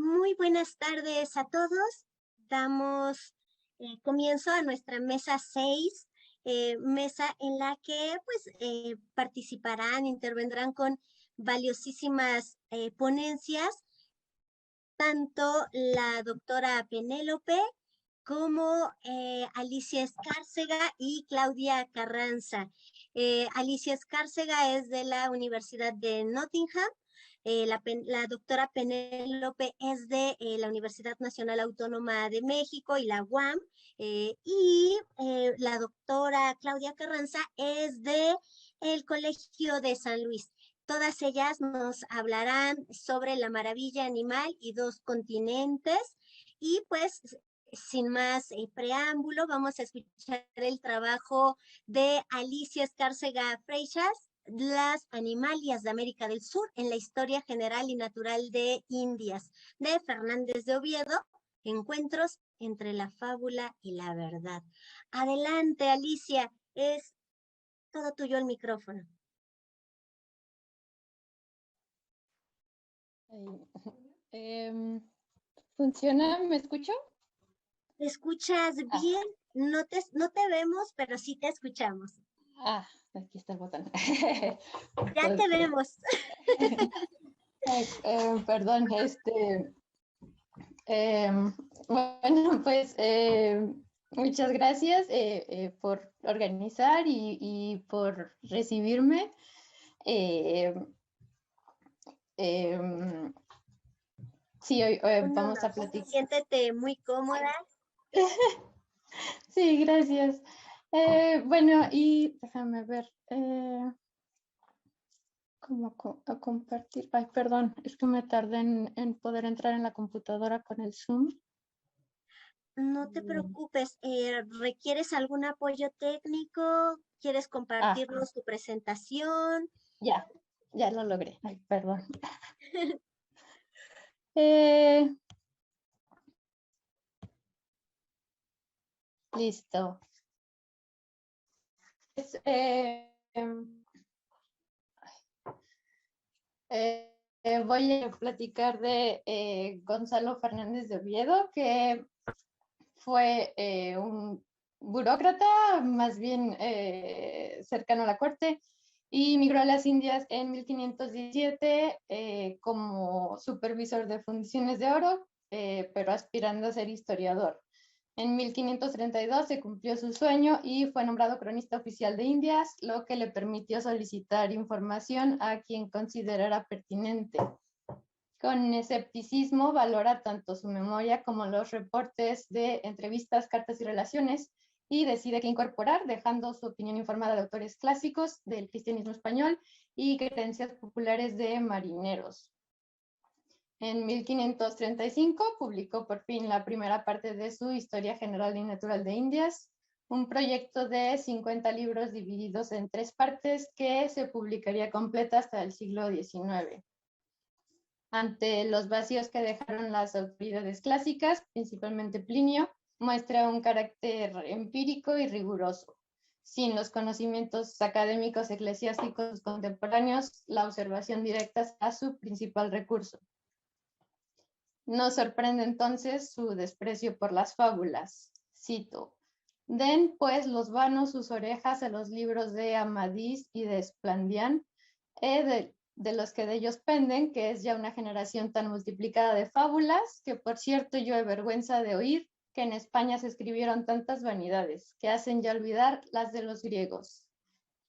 Muy buenas tardes a todos. Damos comienzo a nuestra mesa 6, mesa en la que participarán, intervendrán con valiosísimas ponencias, tanto la doctora Penélope como Alicia Escárcega y Claudia Carranza. Alicia Escárcega es de la Universidad de Nottingham. La doctora Penélope es de la Universidad Nacional Autónoma de México y la UAM, la doctora Claudia Carranza es de el Colegio de San Luis. Todas ellas nos hablarán sobre la maravilla animal y dos continentes. Y pues, sin más preámbulo, vamos a escuchar el trabajo de Alicia Escárcega Freixas, Las Animalias de América del Sur en la historia general y natural de Indias, de Fernández de Oviedo, Encuentros entre la fábula y la verdad. Adelante, Alicia, es todo tuyo el micrófono. ¿Funciona? ¿Me escucho? ¿Te escuchas bien? No te vemos, pero sí te escuchamos. Aquí está el botón. Ya te vemos. Perdón, bueno, pues muchas gracias por organizar y por recibirme. Sí, hoy vamos a platicar. Siéntete muy cómoda. Sí, gracias. Bueno, y déjame ver. ¿Cómo a compartir? Ay, perdón, es que me tardé en poder entrar en la computadora con el Zoom. No te preocupes. ¿Requieres algún apoyo técnico? ¿Quieres compartirnos tu presentación? Ya lo logré. Ay, perdón. Listo. Voy a platicar de Gonzalo Fernández de Oviedo, que fue un burócrata, más bien cercano a la corte, y migró a las Indias en 1517 como supervisor de fundiciones de oro, pero aspirando a ser historiador. En 1532 se cumplió su sueño y fue nombrado cronista oficial de Indias, lo que le permitió solicitar información a quien considerara pertinente. Con escepticismo valora tanto su memoria como los reportes de entrevistas, cartas y relaciones, y decide que incorporar, dejando su opinión informada de autores clásicos del cristianismo español y creencias populares de marineros. En 1535 publicó por fin la primera parte de su Historia General y Natural de Indias, un proyecto de 50 libros divididos en 3 partes que se publicaría completa hasta el siglo XIX. Ante los vacíos que dejaron las autoridades clásicas, principalmente Plinio, muestra un carácter empírico y riguroso. Sin los conocimientos académicos eclesiásticos contemporáneos, la observación directa será su principal recurso. No sorprende entonces su desprecio por las fábulas. Cito: den pues los vanos sus orejas a los libros de Amadís y de Esplandián, de los que de ellos penden, que es ya una generación tan multiplicada de fábulas, que por cierto yo he vergüenza de oír que en España se escribieron tantas vanidades, que hacen ya olvidar las de los griegos.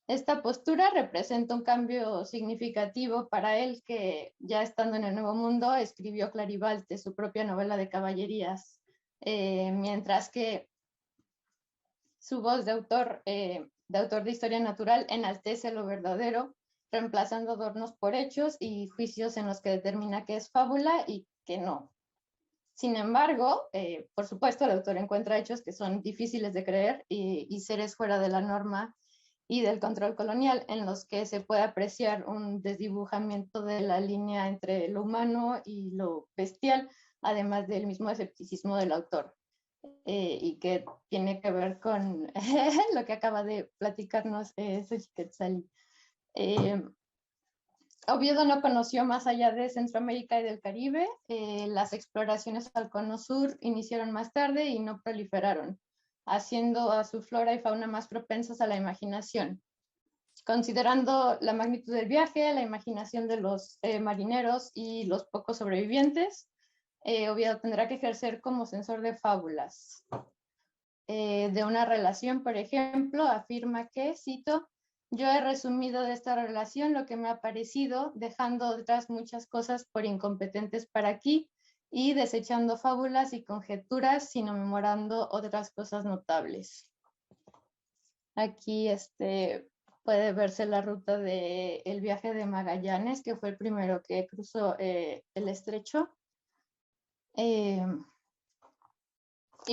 Esta postura representa un cambio significativo para él, que ya estando en el Nuevo Mundo escribió Clarivalte, su propia novela de caballerías, mientras que su voz de autor de historia natural enaltece lo verdadero, reemplazando adornos por hechos y juicios en los que determina qué es fábula y qué no. Sin embargo, por supuesto, el autor encuentra hechos que son difíciles de creer y seres fuera de la norma y del control colonial, en los que se puede apreciar un desdibujamiento de la línea entre lo humano y lo bestial, además del mismo escepticismo del autor, y que tiene que ver con lo que acaba de platicarnos Xochitl Quetzalí. Oviedo no conoció más allá de Centroamérica y del Caribe. Las exploraciones al cono sur iniciaron más tarde y no proliferaron, haciendo a su flora y fauna más propensas a la imaginación. Considerando la magnitud del viaje, la imaginación de los marineros y los pocos sobrevivientes, Oviedo tendrá que ejercer como censor de fábulas. De una relación, por ejemplo, afirma que, cito, yo he resumido de esta relación lo que me ha parecido, dejando otras muchas cosas por incompetentes para aquí y desechando fábulas y conjeturas, sino memorando otras cosas notables. Aquí puede verse la ruta del viaje de Magallanes, que fue el primero que cruzó el estrecho. Y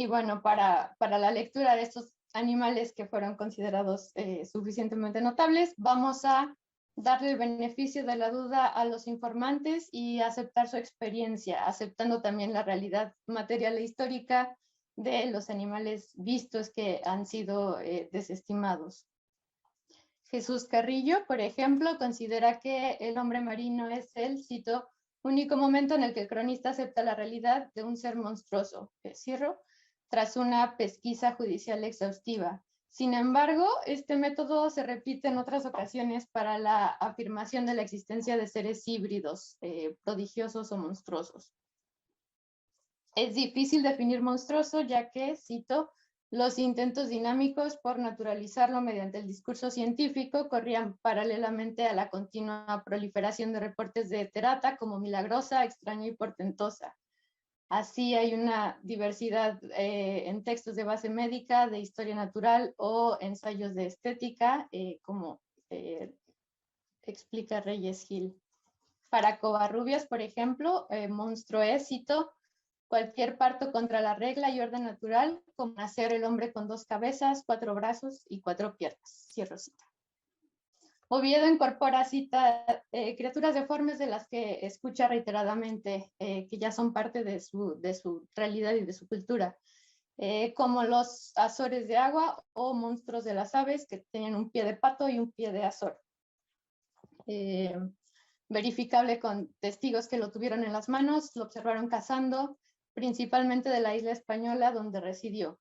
bueno, para la lectura de estos animales que fueron considerados suficientemente notables, vamos a darle el beneficio de la duda a los informantes y aceptar su experiencia, aceptando también la realidad material e histórica de los animales vistos que han sido desestimados. Jesús Carrillo, por ejemplo, considera que el hombre marino es el, cito, único momento en el que el cronista acepta la realidad de un ser monstruoso, cierro, tras una pesquisa judicial exhaustiva. Sin embargo, este método se repite en otras ocasiones para la afirmación de la existencia de seres híbridos, prodigiosos o monstruosos. Es difícil definir monstruoso, ya que, cito, los intentos dinámicos por naturalizarlo mediante el discurso científico corrían paralelamente a la continua proliferación de reportes de terata como milagrosa, extraña y portentosa. Así hay una diversidad en textos de base médica, de historia natural o ensayos de estética, como explica Reyes Gil. Para Covarrubias, por ejemplo, monstruo es, cito, cualquier parto contra la regla y orden natural, como nacer el hombre con 2 cabezas, 4 brazos y 4 piernas. Cierro cita. Oviedo incorpora criaturas deformes de las que escucha reiteradamente, que ya son parte de su realidad y de su cultura, como los azores de agua o monstruos de las aves que tenían un pie de pato y un pie de azor. Verificable con testigos que lo tuvieron en las manos, lo observaron cazando, principalmente de la isla española donde residió.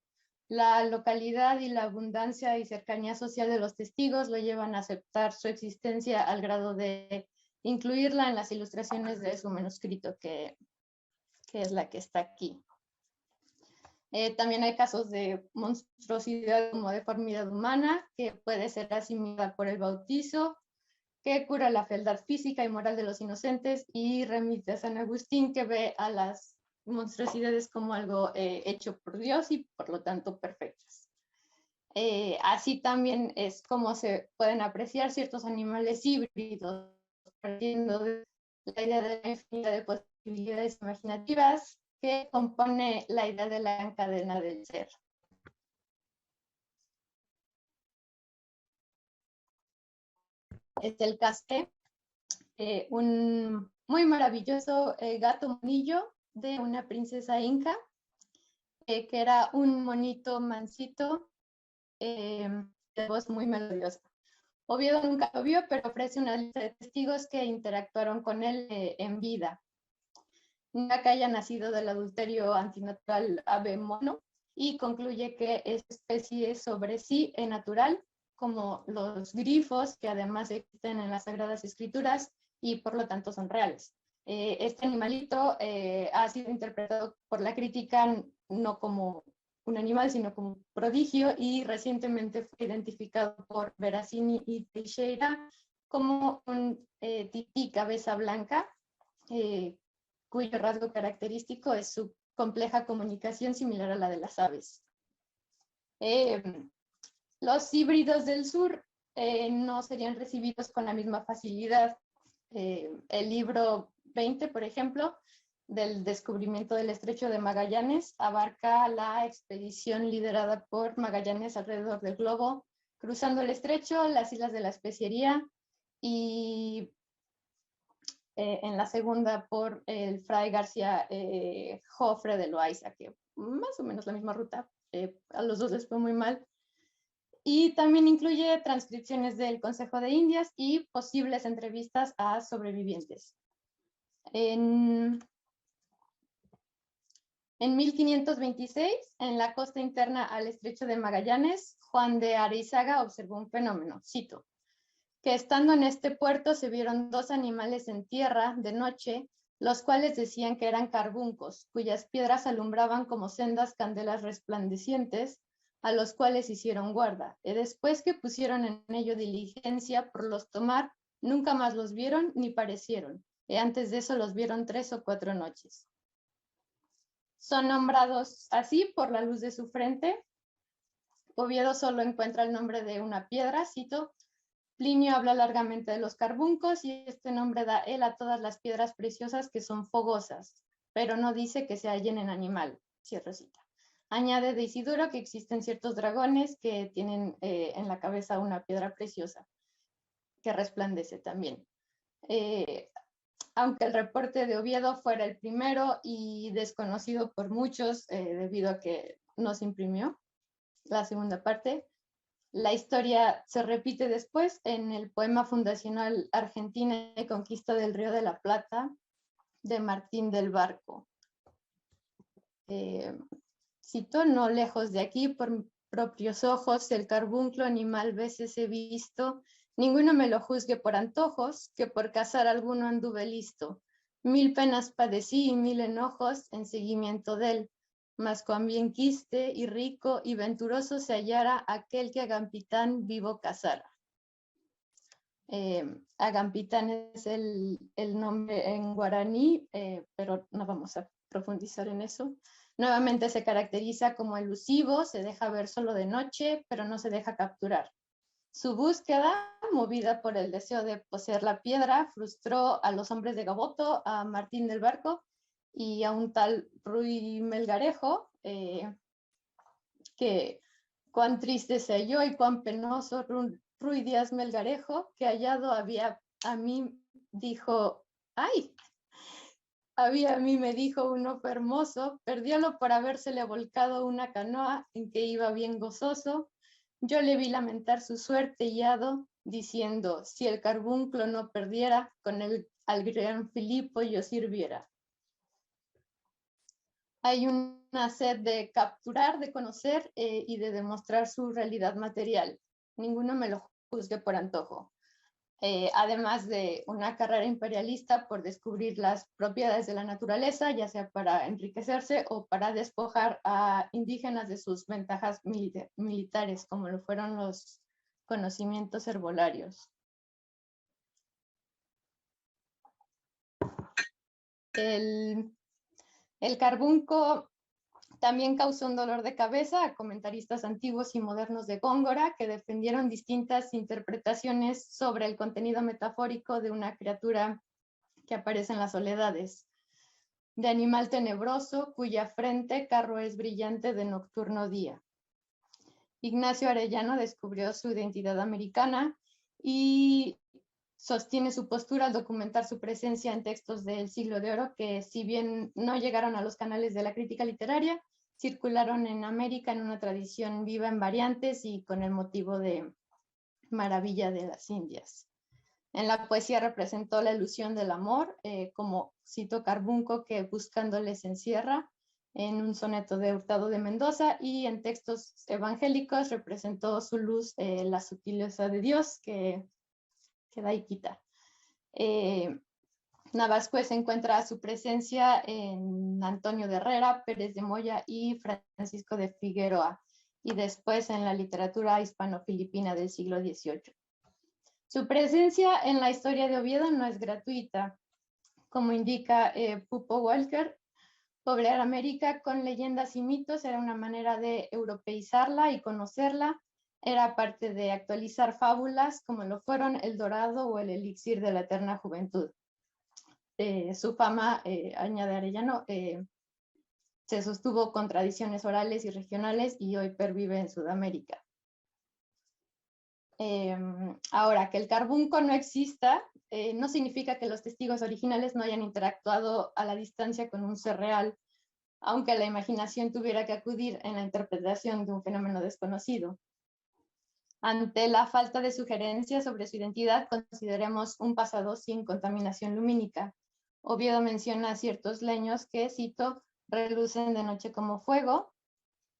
La localidad y la abundancia y cercanía social de los testigos lo llevan a aceptar su existencia al grado de incluirla en las ilustraciones de su manuscrito, que es la que está aquí. También hay casos de monstruosidad como deformidad humana, que puede ser asimilada por el bautizo, que cura la fealdad física y moral de los inocentes, y remite a San Agustín, que ve a las monstruosidades como algo hecho por Dios y por lo tanto perfectas. Así también es como se pueden apreciar ciertos animales híbridos, partiendo de la idea de la infinidad de posibilidades imaginativas que compone la idea de la gran cadena del ser. Es el casqué, un muy maravilloso gato monillo de una princesa inca, que era un monito mansito, de voz muy melodiosa. Oviedo nunca lo vio, pero ofrece una lista de testigos que interactuaron con él en vida. Nunca que haya nacido del adulterio antinatural ave mono, y concluye que esta especie es sobre sí natural, como los grifos, que además existen en las Sagradas Escrituras y por lo tanto son reales. Este animalito ha sido interpretado por la crítica no como un animal, sino como un prodigio, y recientemente fue identificado por Veracini y Teixeira como un tití cabeza blanca, cuyo rasgo característico es su compleja comunicación similar a la de las aves. Los híbridos del sur no serían recibidos con la misma facilidad. El libro 20, por ejemplo, del descubrimiento del Estrecho de Magallanes, abarca la expedición liderada por Magallanes alrededor del globo, cruzando el estrecho, las islas de la Especiería, y en la segunda por el fray García Jofre de Loaiza, que más o menos la misma ruta, a los dos les fue muy mal. y también incluye transcripciones del Consejo de Indias y posibles entrevistas a sobrevivientes. En 1526, en la costa interna al estrecho de Magallanes, Juan de Arizaga observó un fenómeno, cito, que estando en este puerto se vieron dos animales en tierra de noche, los cuales decían que eran carbuncos, cuyas piedras alumbraban como sendas candelas resplandecientes, a los cuales hicieron guarda. Y después que pusieron en ello diligencia por los tomar, nunca más los vieron ni parecieron. Y antes de eso los vieron 3 o 4 noches. Son nombrados así por la luz de su frente. Oviedo solo encuentra el nombre de una piedra, cito, Plinio habla largamente de los carbuncos y este nombre da él a todas las piedras preciosas que son fogosas, pero no dice que se hallen en animal, cierro cita. Añade de Isidoro que existen ciertos dragones que tienen en la cabeza una piedra preciosa que resplandece también. Aunque el reporte de Oviedo fuera el primero y desconocido por muchos debido a que no se imprimió la segunda parte, la historia se repite después en el poema fundacional Argentina y Conquista del Río de la Plata de Martín del Barco. Cito, no lejos de aquí, por propios ojos, el carbunclo animal veces he visto, ninguno me lo juzgue por antojos, que por cazar alguno anduve listo. 1000 penas padecí y 1000 enojos en seguimiento de él. Mas cuan bien quiste y rico y venturoso se hallara aquel que Agampitán vivo cazara. Agampitán es el nombre en guaraní, pero no vamos a profundizar en eso. Nuevamente se caracteriza como elusivo, se deja ver solo de noche, pero no se deja capturar. Su búsqueda, movida por el deseo de poseer la piedra, frustró a los hombres de Gaboto, a Martín del Barco y a un tal Ruy Melgarejo, que cuán triste se halló y cuán penoso Ruy Díaz Melgarejo, que hallado había a mí, dijo, ¡ay! Había a mí, me dijo uno hermoso, perdiólo por habérsele volcado una canoa en que iba bien gozoso. Yo le vi lamentar su suerte y hado, diciendo, si el carbunclo no perdiera, con el al gran Filipo yo sirviera. Hay una sed de capturar, de conocer y de demostrar su realidad material. Ninguno me lo juzgue por antojo. Además de una carrera imperialista por descubrir las propiedades de la naturaleza, ya sea para enriquecerse o para despojar a indígenas de sus ventajas militares, como lo fueron los conocimientos herbolarios. El carbunco también causó un dolor de cabeza a comentaristas antiguos y modernos de Góngora que defendieron distintas interpretaciones sobre el contenido metafórico de una criatura que aparece en las soledades, de animal tenebroso cuya frente carro es brillante de nocturno día. Ignacio Arellano descubrió su identidad americana y sostiene su postura al documentar su presencia en textos del Siglo de Oro que, si bien no llegaron a los canales de la crítica literaria, circularon en América en una tradición viva en variantes y con el motivo de maravilla de las Indias. En la poesía representó la ilusión del amor, como cito Carbunco, que buscándole se encierra, en un soneto de Hurtado de Mendoza, y en textos evangélicos representó su luz, la sutileza de Dios, que da y quita. Navascués encuentra su presencia en Antonio de Herrera, Pérez de Moya y Francisco de Figueroa, y después en la literatura hispano-filipina del siglo XVIII. Su presencia en la historia de Oviedo no es gratuita. Como indica Pupo Walker, poblar América con leyendas y mitos era una manera de europeizarla y conocerla, era parte de actualizar fábulas como lo fueron El Dorado o El Elixir de la Eterna Juventud. Su fama, añade Arellano, se sostuvo con tradiciones orales y regionales y hoy pervive en Sudamérica. Ahora, que el carbunco no exista no significa que los testigos originales no hayan interactuado a la distancia con un ser real, aunque la imaginación tuviera que acudir en la interpretación de un fenómeno desconocido. Ante la falta de sugerencia sobre su identidad, consideremos un pasado sin contaminación lumínica. Oviedo menciona ciertos leños que, cito, relucen de noche como fuego,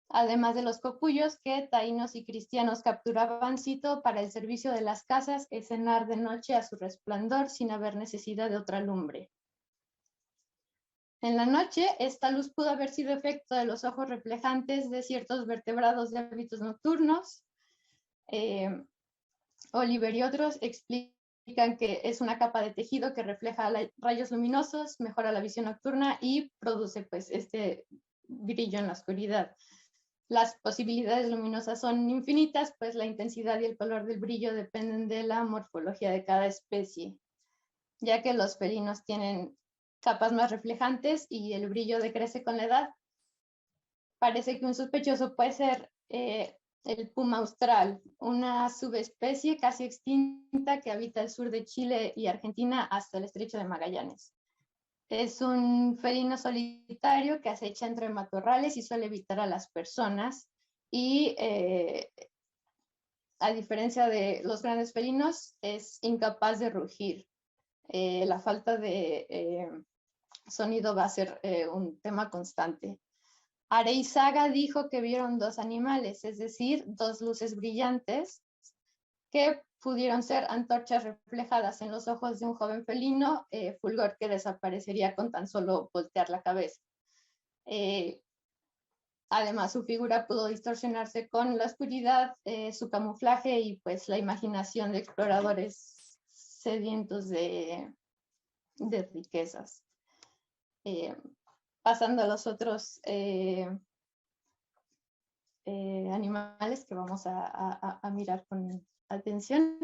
además de los cocuyos que taínos y cristianos capturaban, cito, para el servicio de las casas, es cenar de noche a su resplandor sin haber necesidad de otra lumbre. En la noche, esta luz pudo haber sido efecto de los ojos reflejantes de ciertos vertebrados de hábitos nocturnos. Oliver y otros explican que es una capa de tejido que refleja rayos luminosos, mejora la visión nocturna y produce pues este brillo en la oscuridad. Las posibilidades luminosas son infinitas, pues la intensidad y el color del brillo dependen de la morfología de cada especie, ya que los felinos tienen capas más reflejantes y el brillo decrece con la edad. Parece que un sospechoso puede ser el puma austral, una subespecie casi extinta que habita el sur de Chile y Argentina hasta el estrecho de Magallanes. Es un felino solitario que acecha entre matorrales y suele evitar a las personas y a diferencia de los grandes felinos es incapaz de rugir. La falta de sonido va a ser un tema constante. Areizaga dijo que vieron dos animales, es decir, dos luces brillantes que pudieron ser antorchas reflejadas en los ojos de un joven felino, fulgor que desaparecería con tan solo voltear la cabeza. Además, su figura pudo distorsionarse con la oscuridad, su camuflaje y pues la imaginación de exploradores sedientos de riquezas. Pasando a los otros animales que vamos a mirar con atención.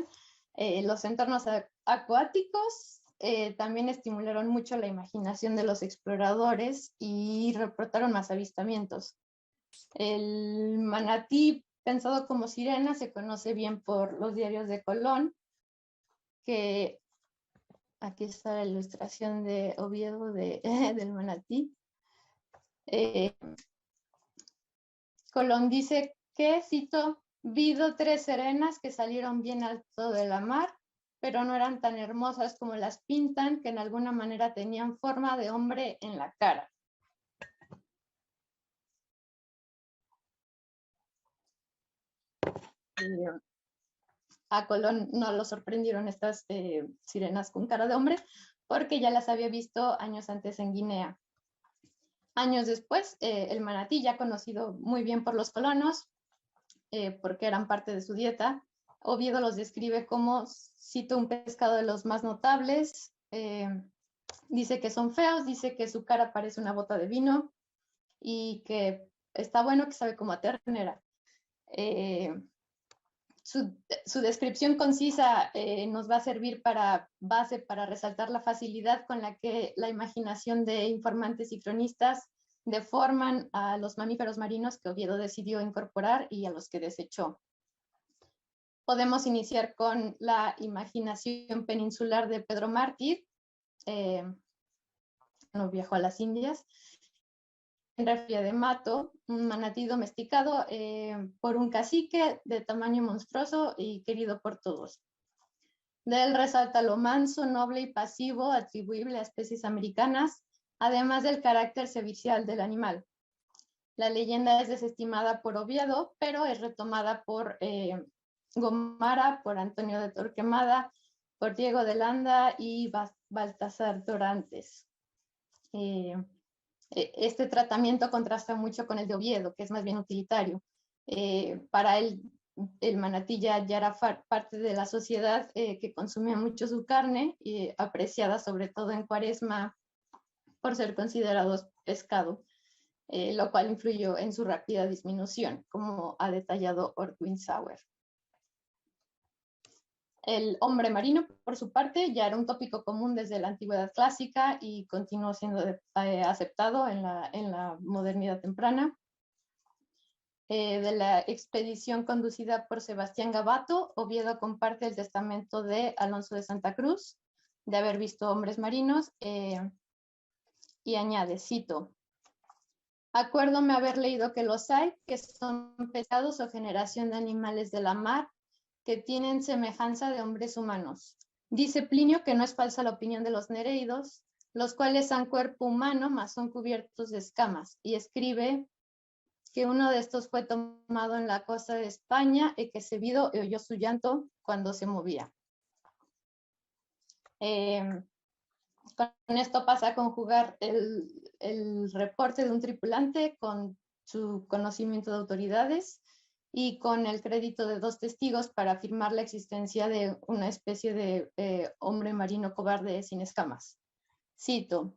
Los entornos acuáticos también estimularon mucho la imaginación de los exploradores y reportaron más avistamientos. El manatí, pensado como sirena, se conoce bien por los diarios de Colón, que aquí está la ilustración de Oviedo del manatí. Colón dice que, cito, vido 3 serenas que salieron bien alto de la mar, pero no eran tan hermosas como las pintan, que en alguna manera tenían forma de hombre en la cara. A Colón no lo sorprendieron estas sirenas con cara de hombre, porque ya las había visto años antes en Guinea. Años después, el manatí, ya conocido muy bien por los colonos, porque eran parte de su dieta, Oviedo los describe como, cito, un pescado de los más notables, dice que son feos, dice que su cara parece una bota de vino y que está bueno, que sabe como a ternera. Su descripción concisa nos va a servir para base para resaltar la facilidad con la que la imaginación de informantes y cronistas deforman a los mamíferos marinos que Oviedo decidió incorporar y a los que desechó. Podemos iniciar con la imaginación peninsular de Pedro Mártir, no viajó a las Indias, en Refria de Mato, un manatí domesticado por un cacique de tamaño monstruoso y querido por todos. De él resalta lo manso, noble y pasivo atribuible a especies americanas, además del carácter servicial del animal. La leyenda es desestimada por Oviedo, pero es retomada por Gomara, por Antonio de Torquemada, por Diego de Landa y Baltasar Dorantes. Este tratamiento contrasta mucho con el de Oviedo, que es más bien utilitario. Para él, el manatí ya era parte de la sociedad que consumía mucho su carne, apreciada sobre todo en Cuaresma por ser considerados pescado, lo cual influyó en su rápida disminución, como ha detallado Ortwin Sauer. El hombre marino, por su parte, ya era un tópico común desde la antigüedad clásica y continuó siendo aceptado en la modernidad temprana. De la expedición conducida por Sebastián Gabato, Oviedo comparte el testamento de Alonso de Santa Cruz, de haber visto hombres marinos, y añade, cito, acuérdome haber leído que los hay, que son pecados o generación de animales de la mar, que tienen semejanza de hombres humanos. Dice Plinio que no es falsa la opinión de los nereidos, los cuales han cuerpo humano, mas son cubiertos de escamas, y escribe que uno de estos fue tomado en la costa de España y que se vio y oyó su llanto cuando se movía. Con esto pasa a conjugar el reporte de un tripulante con su conocimiento de autoridades y con el crédito de 2 testigos para afirmar la existencia de una especie de hombre marino cobarde sin escamas. Cito: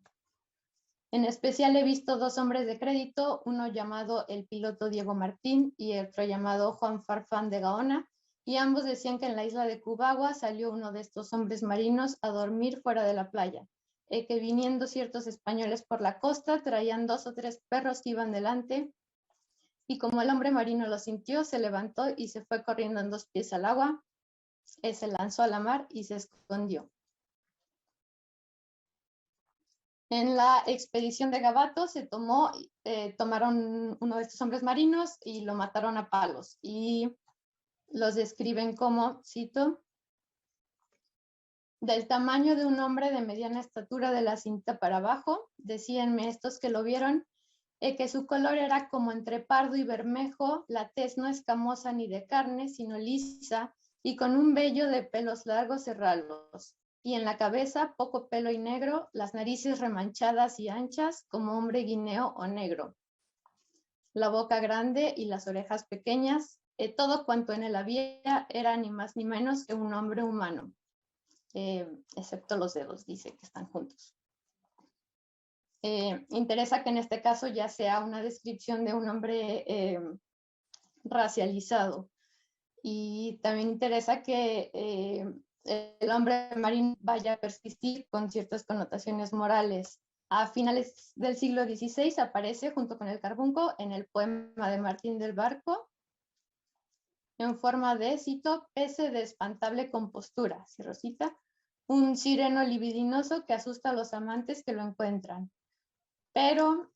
en especial he visto 2 hombres de crédito, uno llamado el piloto Diego Martín y otro llamado Juan Farfán de Gaona, y ambos decían que en la isla de Cubagua salió uno de estos hombres marinos a dormir fuera de la playa, que viniendo ciertos españoles por la costa traían 2 o 3 perros que iban delante, y como el hombre marino lo sintió, se levantó y se fue corriendo en 2 pies al agua, se lanzó a la mar y se escondió. En la expedición de Gabato se tomaron uno de estos hombres marinos y lo mataron a palos, y los describen como, cito: del tamaño de un hombre de mediana estatura de la cinta para abajo, decíanme estos que lo vieron, que su color era como entre pardo y bermejo, la tez no escamosa ni de carne, sino lisa, y con un vello de pelos largos y ralos, y en la cabeza poco pelo y negro, las narices remanchadas y anchas, como hombre guineo o negro, la boca grande y las orejas pequeñas, todo cuanto en él había era ni más ni menos que un hombre humano, excepto los dedos, dice que están juntos. Interesa que en este caso ya sea una descripción de un hombre racializado, y también interesa que el hombre marino vaya a persistir con ciertas connotaciones morales. A finales del siglo XVI aparece junto con el carbunco en el poema de Martín del Barco en forma de, cito, pece de espantable compostura, cierro cita, un sireno libidinoso que asusta a los amantes que lo encuentran. Pero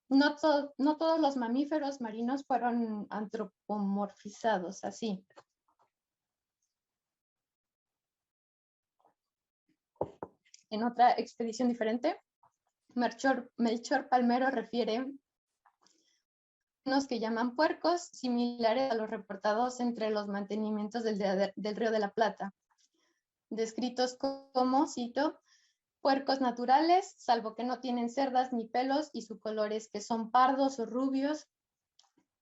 no todos los mamíferos marinos fueron antropomorfizados así. En otra expedición diferente, Melchor Palmero refiere unos que llaman puercos, similares a los reportados entre los mantenimientos del Río de la Plata, descritos como, cito, puercos naturales, salvo que no tienen cerdas ni pelos, y su color es que son pardos o rubios,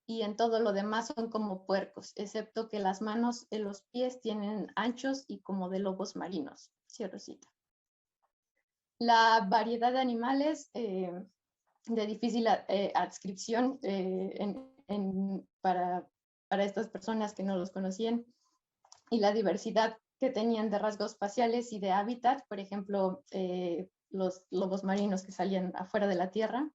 y en todo lo demás son como puercos, excepto que las manos y los pies tienen anchos y como de lobos marinos. Cierro cita. La variedad de animales de difícil adscripción para estas personas que no los conocían, y la diversidad que tenían de rasgos faciales y de hábitat, por ejemplo, los lobos marinos que salían afuera de la tierra,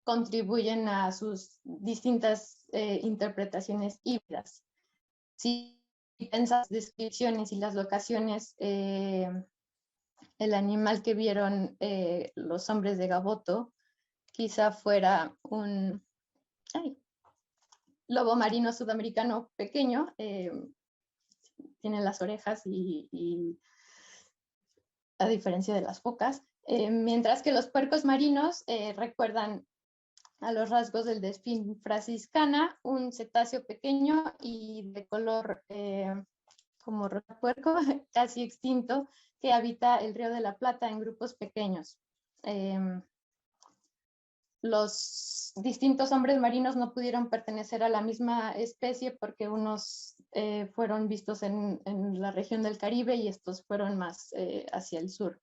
contribuyen a sus distintas interpretaciones híbridas. Si piensas descripciones y las locaciones, el animal que vieron los hombres de Gaboto quizá fuera un lobo marino sudamericano pequeño, tiene las orejas y a diferencia de las focas, mientras que los puercos marinos recuerdan a los rasgos del delfín franciscana, un cetáceo pequeño y de color como puerco, casi extinto, que habita el Río de la Plata en grupos pequeños. Los distintos hombres marinos no pudieron pertenecer a la misma especie porque unos fueron vistos en la región del Caribe y estos fueron más hacia el sur,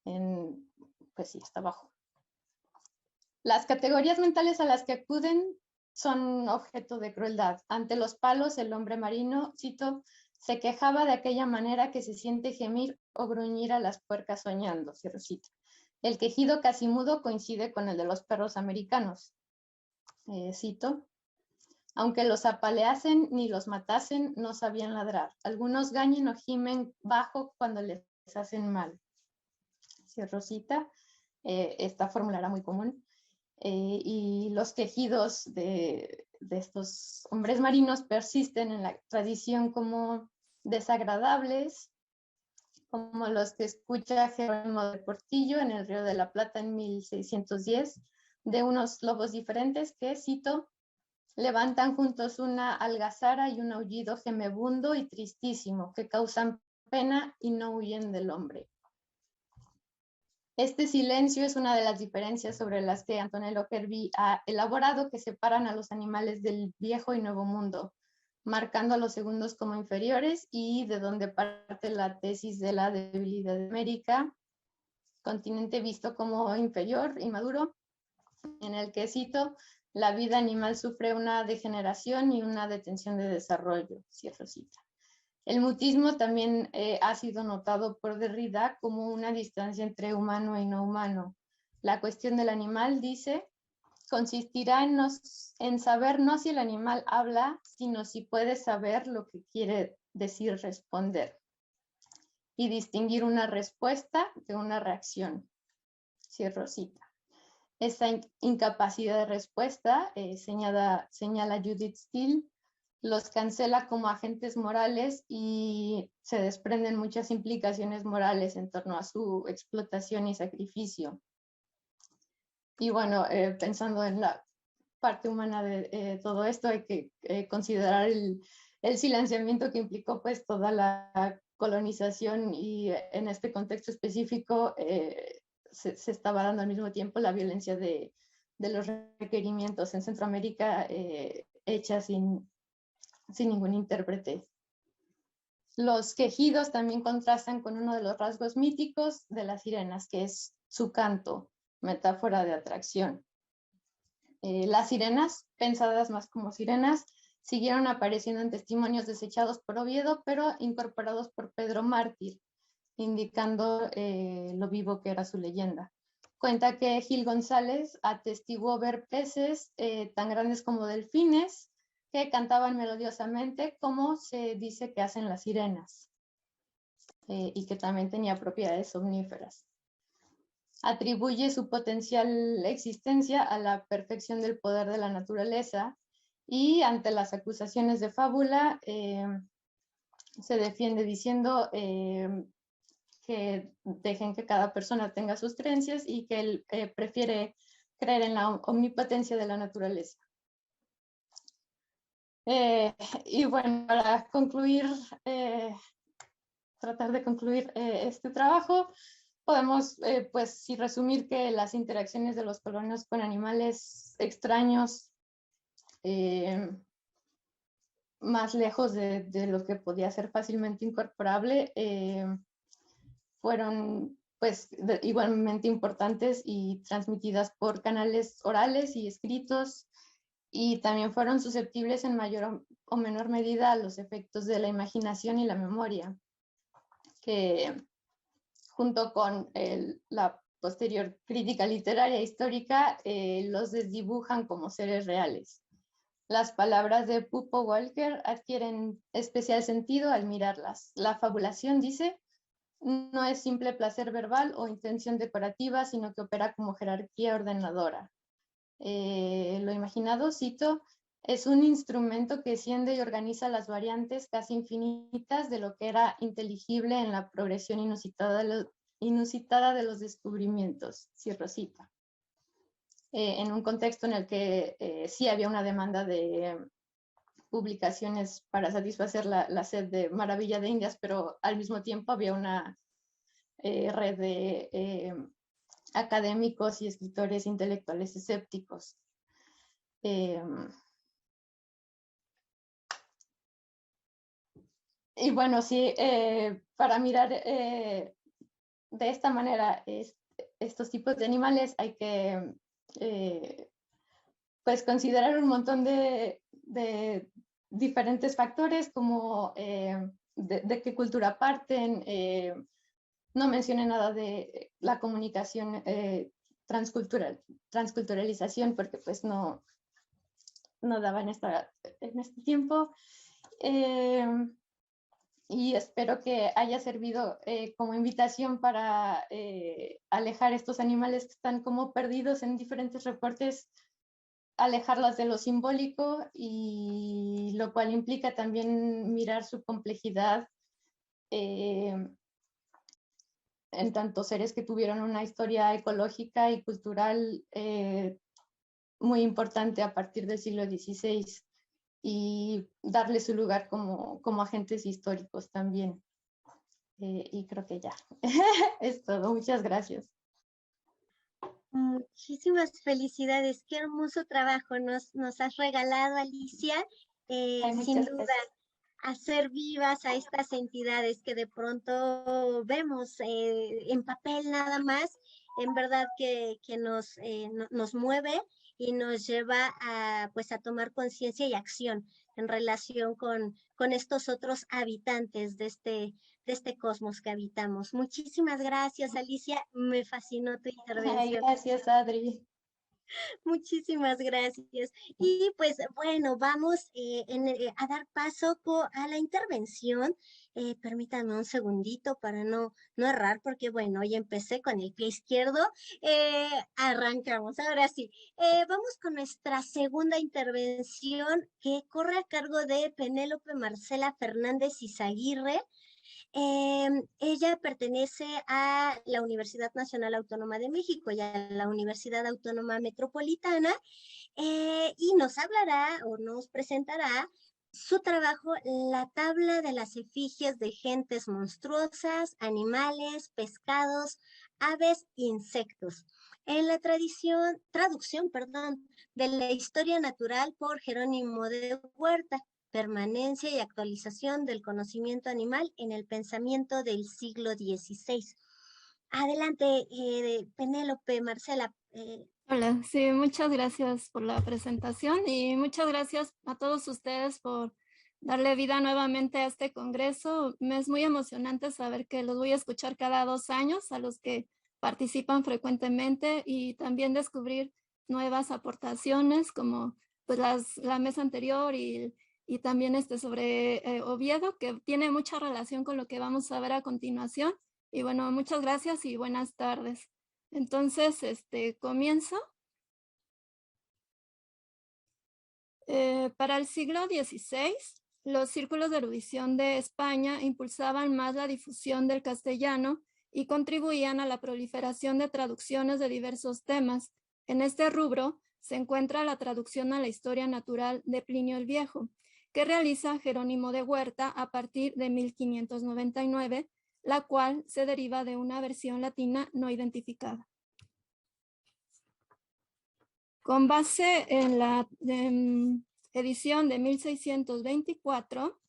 pues sí, hasta abajo. Las categorías mentales a las que acuden son objeto de crueldad. Ante los palos, el hombre marino, cito, se quejaba de aquella manera que se siente gemir o gruñir a las puercas soñando, cierro cita. El quejido casi mudo coincide con el de los perros americanos. Cito, aunque los apaleasen ni los matasen, no sabían ladrar. Algunos gañen o gimen bajo cuando les hacen mal. Cierro cita. Esta fórmula era muy común. Y los quejidos de estos hombres marinos persisten en la tradición como desagradables, como los que escucha Jerónimo de Portillo en el Río de la Plata en 1610, de unos lobos diferentes que, cito, levantan juntos una algazara y un aullido gemebundo y tristísimo, que causan pena y no huyen del hombre. Este silencio es una de las diferencias sobre las que Antonello Kerby ha elaborado, que separan a los animales del viejo y nuevo mundo, marcando a los segundos como inferiores, y de donde parte la tesis de la debilidad de América, continente visto como inferior, inmaduro, en el que, cito, la vida animal sufre una degeneración y una detención de desarrollo, cierro cita. El mutismo también ha sido notado por Derrida como una distancia entre humano y no humano. La cuestión del animal, dice, consistirá en saber no si el animal habla, sino si puede saber lo que quiere decir responder, y distinguir una respuesta de una reacción. Cierro cita. Esta incapacidad de respuesta, señala Judith Steele, los cancela como agentes morales y se desprenden muchas implicaciones morales en torno a su explotación y sacrificio. Y bueno, pensando en la parte humana de todo esto, hay que considerar el silenciamiento que implicó pues toda la colonización, y en este contexto específico se estaba dando al mismo tiempo la violencia de los requerimientos en Centroamérica hechas sin ningún intérprete. Los quejidos también contrastan con uno de los rasgos míticos de las sirenas, que es su canto, metáfora de atracción. Las sirenas, pensadas más como sirenas, siguieron apareciendo en testimonios desechados por Oviedo, pero incorporados por Pedro Mártir, indicando lo vivo que era su leyenda. Cuenta que Gil González atestiguó ver peces tan grandes como delfines que cantaban melodiosamente, como se dice que hacen las sirenas, y que también tenía propiedades somníferas. Atribuye su potencial existencia a la perfección del poder de la naturaleza, y ante las acusaciones de fábula se defiende diciendo que dejen que cada persona tenga sus creencias y que él prefiere creer en la omnipotencia de la naturaleza. Y bueno, para concluir, tratar de concluir este trabajo, podemos pues sí resumir que las interacciones de los colonos con animales extraños, más lejos de lo que podía ser fácilmente incorporable, fueron pues igualmente importantes y transmitidas por canales orales y escritos, y también fueron susceptibles en mayor o menor medida a los efectos de la imaginación y la memoria, que junto con la posterior crítica literaria e histórica los desdibujan como seres reales. Las palabras de Pupo Walker adquieren especial sentido al mirarlas. La fabulación, dice, no es simple placer verbal o intención decorativa, sino que opera como jerarquía ordenadora. Lo imaginado, cito, es un instrumento que siende y organiza las variantes casi infinitas de lo que era inteligible en la progresión inusitada de los descubrimientos, cierro cita. En un contexto en el que sí había una demanda de publicaciones para satisfacer la sed de maravilla de Indias, pero al mismo tiempo había una red de académicos y escritores intelectuales escépticos. Y bueno, sí, para mirar de esta manera estos tipos de animales hay que pues considerar un montón de diferentes factores, como de qué cultura parten. No mencioné nada de la comunicación transculturalización, porque pues no daba en este tiempo. Y espero que haya servido como invitación para alejar estos animales que están como perdidos en diferentes reportes alejarlas de lo simbólico, y lo cual implica también mirar su complejidad en tanto seres que tuvieron una historia ecológica y cultural muy importante a partir del siglo XVI, y darle su lugar como agentes históricos también. Y creo que ya es todo. Muchas gracias. Muchísimas felicidades, qué hermoso trabajo nos has regalado, Alicia. Sin duda, Gracias. hacer vivas a estas entidades que de pronto vemos en papel nada más, en verdad que nos mueve y nos lleva a, pues, a tomar conciencia y acción en relación con estos otros habitantes de este cosmos que habitamos. Muchísimas gracias, Alicia. Me fascinó tu intervención. Gracias, Adri. Muchísimas gracias. Y pues bueno, vamos a dar paso a la intervención. Permítanme un segundito para no errar, porque bueno, hoy empecé con el pie izquierdo. Arrancamos, ahora sí. Vamos con nuestra segunda intervención que corre a cargo de Penélope Marcela Fernández Izaguirre. Ella pertenece a la Universidad Nacional Autónoma de México y a la Universidad Autónoma Metropolitana, y nos hablará o nos presentará su trabajo, La tabla de las efigies de gentes monstruosas, animales, pescados, aves, insectos, en la traducción, de la historia natural por Jerónimo de Huerta. Permanencia y actualización del conocimiento animal en el pensamiento del siglo XVI. Adelante, Penélope, Marcela. Hola, sí, muchas gracias por la presentación y muchas gracias a todos ustedes por darle vida nuevamente a este congreso. Me es muy emocionante saber que los voy a escuchar cada 2 años, a los que participan frecuentemente, y también descubrir nuevas aportaciones como pues la mesa anterior y también sobre Oviedo, que tiene mucha relación con lo que vamos a ver a continuación. Y bueno, muchas gracias y buenas tardes. Entonces, comienzo. Para el siglo XVI, los círculos de erudición de España impulsaban más la difusión del castellano y contribuían a la proliferación de traducciones de diversos temas. En este rubro se encuentra la traducción a la historia natural de Plinio el Viejo, que realiza Jerónimo de Huerta a partir de 1599, la cual se deriva de una versión latina no identificada. Con base en la edición de 1624,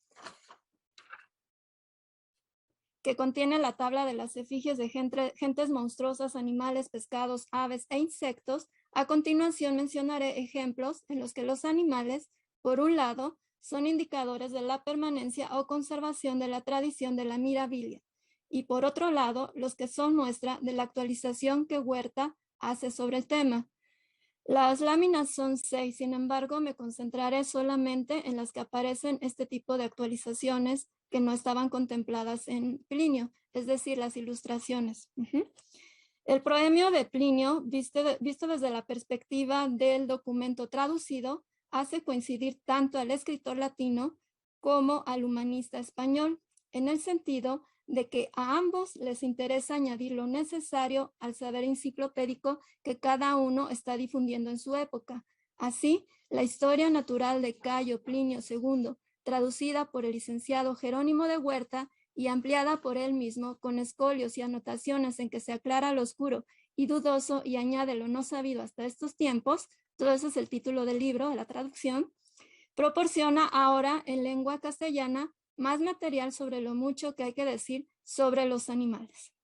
que contiene la tabla de las efigies de gentes monstruosas, animales, pescados, aves e insectos, a continuación mencionaré ejemplos en los que los animales, por un lado, son indicadores de la permanencia o conservación de la tradición de la mirabilia, y por otro lado, los que son muestra de la actualización que Huerta hace sobre el tema. Las láminas son 6, sin embargo, me concentraré solamente en las que aparecen este tipo de actualizaciones que no estaban contempladas en Plinio, es decir, las ilustraciones. El proemio de Plinio, visto desde la perspectiva del documento traducido, hace coincidir tanto al escritor latino como al humanista español, en el sentido de que a ambos les interesa añadir lo necesario al saber enciclopédico que cada uno está difundiendo en su época. Así, la historia natural de Cayo Plinio II, traducida por el licenciado Jerónimo de Huerta y ampliada por él mismo con escolios y anotaciones en que se aclara lo oscuro y dudoso y añade lo no sabido hasta estos tiempos, todo eso es el título del libro, de la traducción, proporciona ahora en lengua castellana más material sobre lo mucho que hay que decir sobre los animales.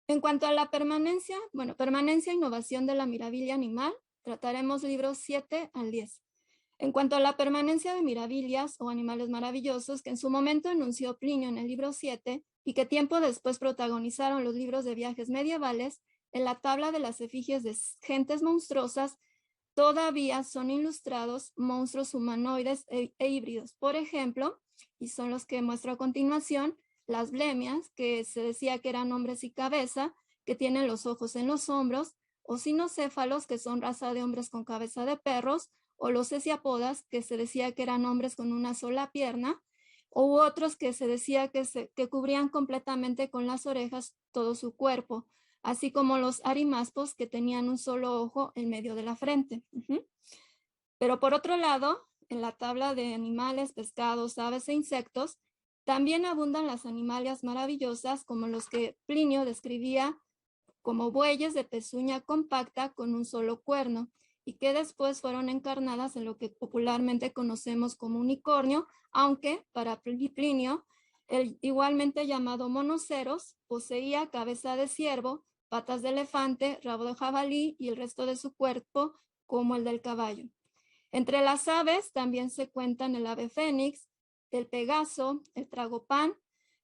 En cuanto a la permanencia e innovación de la mirabilia animal, trataremos libros 7 al 10. En cuanto a la permanencia de mirabilias o animales maravillosos, que en su momento enunció Plinio en el libro 7 y que tiempo después protagonizaron los libros de viajes medievales, en la tabla de las efigies de gentes monstruosas todavía son ilustrados monstruos humanoides e híbridos. Por ejemplo, y son los que muestro a continuación, las blemias, que se decía que eran hombres y cabeza, que tienen los ojos en los hombros, o cinocéfalos, que son raza de hombres con cabeza de perros, o los cesiapodas, que se decía que eran hombres con una sola pierna, u otros que se decía que cubrían completamente con las orejas todo su cuerpo, así como los arimaspos, que tenían un solo ojo en medio de la frente. Pero por otro lado, en la tabla de animales, pescados, aves e insectos, también abundan las animalias maravillosas, como los que Plinio describía como bueyes de pezuña compacta con un solo cuerno, y que después fueron encarnadas en lo que popularmente conocemos como unicornio, aunque para Plinio, el igualmente llamado monoceros poseía cabeza de ciervo, patas de elefante, rabo de jabalí y el resto de su cuerpo como el del caballo. Entre las aves también se cuentan el ave fénix, el pegaso, el tragopán,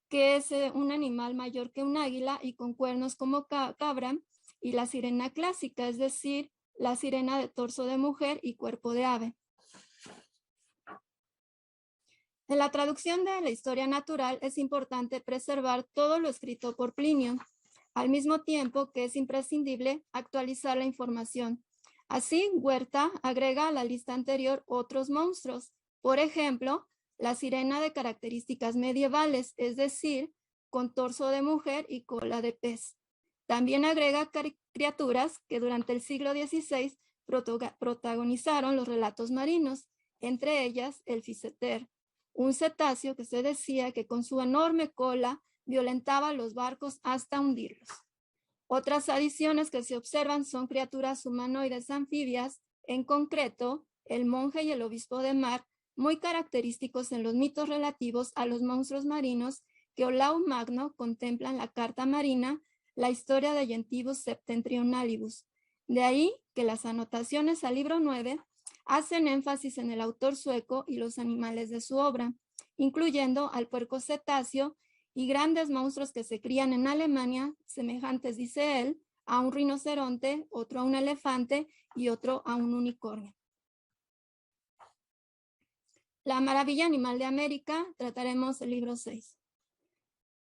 que es un animal mayor que un águila y con cuernos como cabra, y la sirena clásica, es decir, la sirena de torso de mujer y cuerpo de ave. En la traducción de la historia natural es importante preservar todo lo escrito por Plinio, al mismo tiempo que es imprescindible actualizar la información. Así, Huerta agrega a la lista anterior otros monstruos, por ejemplo, la sirena de características medievales, es decir, con torso de mujer y cola de pez. También agrega criaturas que durante el siglo XVI protagonizaron los relatos marinos, entre ellas el fiseter, un cetáceo que se decía que con su enorme cola violentaba los barcos hasta hundirlos. Otras adiciones que se observan son criaturas humanoides anfibias, en concreto, el monje y el obispo de mar, muy característicos en los mitos relativos a los monstruos marinos que Olaus Magno contempla en la Carta Marina, la historia de Gentibus Septentrionalibus. De ahí que las anotaciones al libro 9 hacen énfasis en el autor sueco y los animales de su obra, incluyendo al puerco cetáceo y grandes monstruos que se crían en Alemania, semejantes, dice él, a un rinoceronte, otro a un elefante y otro a un unicornio. La maravilla animal de América, trataremos el libro 6.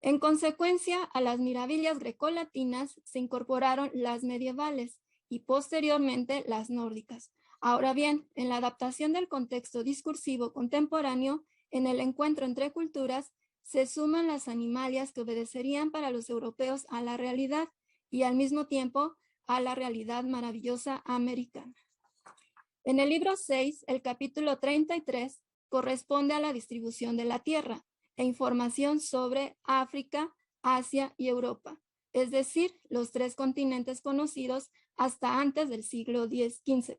En consecuencia, a las maravillas grecolatinas se incorporaron las medievales y posteriormente las nórdicas. Ahora bien, en la adaptación del contexto discursivo contemporáneo, en el encuentro entre culturas, se suman las animalias que obedecerían para los europeos a la realidad y al mismo tiempo a la realidad maravillosa americana. En el libro 6, el capítulo 33 corresponde a la distribución de la tierra e información sobre África, Asia y Europa, es decir, los tres continentes conocidos hasta antes del siglo XV.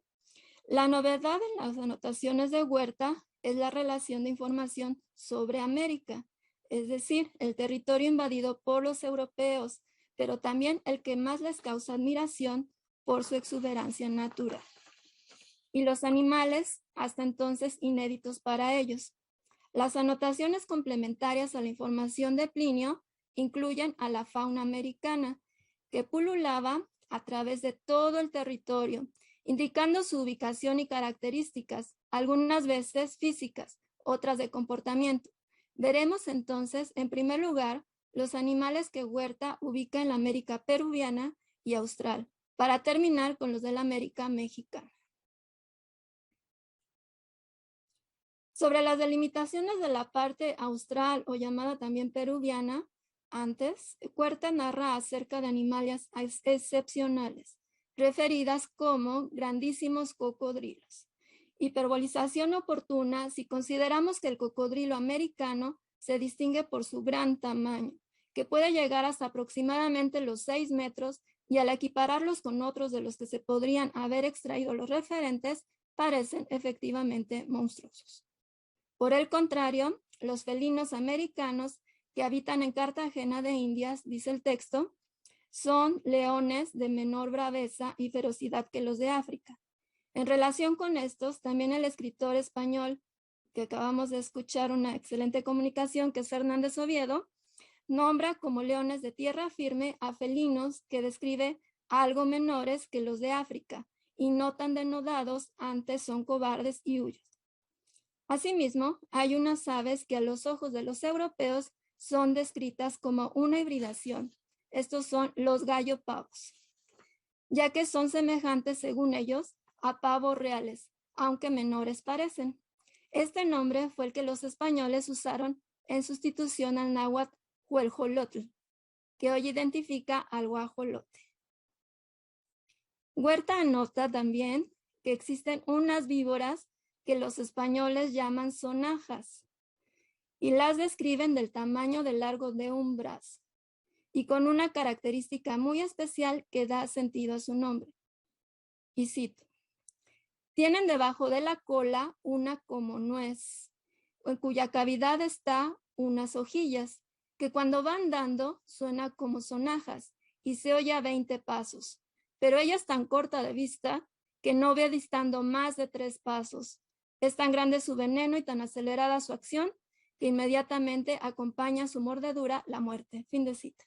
La novedad en las anotaciones de Huerta es la relación de información sobre América, es decir, el territorio invadido por los europeos, pero también el que más les causa admiración por su exuberancia natural. Y los animales, hasta entonces inéditos para ellos. Las anotaciones complementarias a la información de Plinio incluyen a la fauna americana, que pululaba a través de todo el territorio, indicando su ubicación y características, algunas veces físicas, otras de comportamiento. Veremos entonces, en primer lugar, los animales que Huerta ubica en la América peruviana y austral, para terminar con los de la América mexicana. Sobre las delimitaciones de la parte austral o llamada también peruviana, antes, Huerta narra acerca de animales excepcionales, referidas como grandísimos cocodrilos. Hiperbolización oportuna si consideramos que el cocodrilo americano se distingue por su gran tamaño, que puede llegar hasta aproximadamente los 6 metros y al equipararlos con otros de los que se podrían haber extraído los referentes, parecen efectivamente monstruosos. Por el contrario, los felinos americanos que habitan en Cartagena de Indias, dice el texto, son leones de menor braveza y ferocidad que los de África. En relación con estos, también el escritor español, que acabamos de escuchar una excelente comunicación, que es Fernández Oviedo, nombra como leones de tierra firme a felinos que describe algo menores que los de África y no tan denodados, antes son cobardes y huyen. Asimismo, hay unas aves que a los ojos de los europeos son descritas como una hibridación. Estos son los gallopavos. ya que son semejantes, según ellos, a pavos reales, aunque menores parecen. Este nombre fue el que los españoles usaron en sustitución al náhuatl huelholotl, que hoy identifica al guajolote. Huerta anota también que existen unas víboras que los españoles llaman sonajas y las describen del tamaño del largo de un brazo y con una característica muy especial que da sentido a su nombre. Y cito: tienen debajo de la cola una como nuez, en cuya cavidad está unas hojillas, que cuando van dando suena como sonajas y se oye a 20 pasos, pero ella es tan corta de vista que no ve distando más de 3 pasos. Es tan grande su veneno y tan acelerada su acción que inmediatamente acompaña su mordedura la muerte. Fin de cita.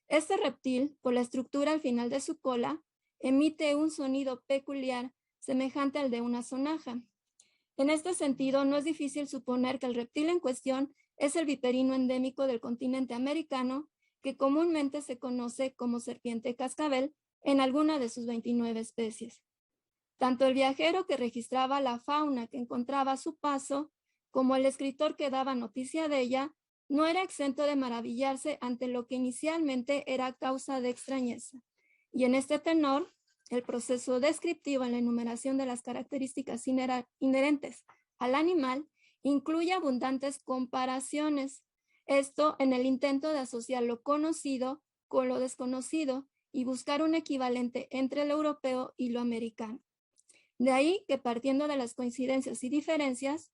Este reptil, por la estructura al final de su cola, emite un sonido peculiar semejante al de una sonaja. En este sentido, no es difícil suponer que el reptil en cuestión es el viperino endémico del continente americano, que comúnmente se conoce como serpiente cascabel en alguna de sus 29 especies. Tanto el viajero que registraba la fauna que encontraba a su paso, como el escritor que daba noticia de ella, no era exento de maravillarse ante lo que inicialmente era causa de extrañeza. Y en este tenor, el proceso descriptivo en la enumeración de las características inherentes al animal incluye abundantes comparaciones. Esto en el intento de asociar lo conocido con lo desconocido y buscar un equivalente entre lo europeo y lo americano. De ahí que, partiendo de las coincidencias y diferencias,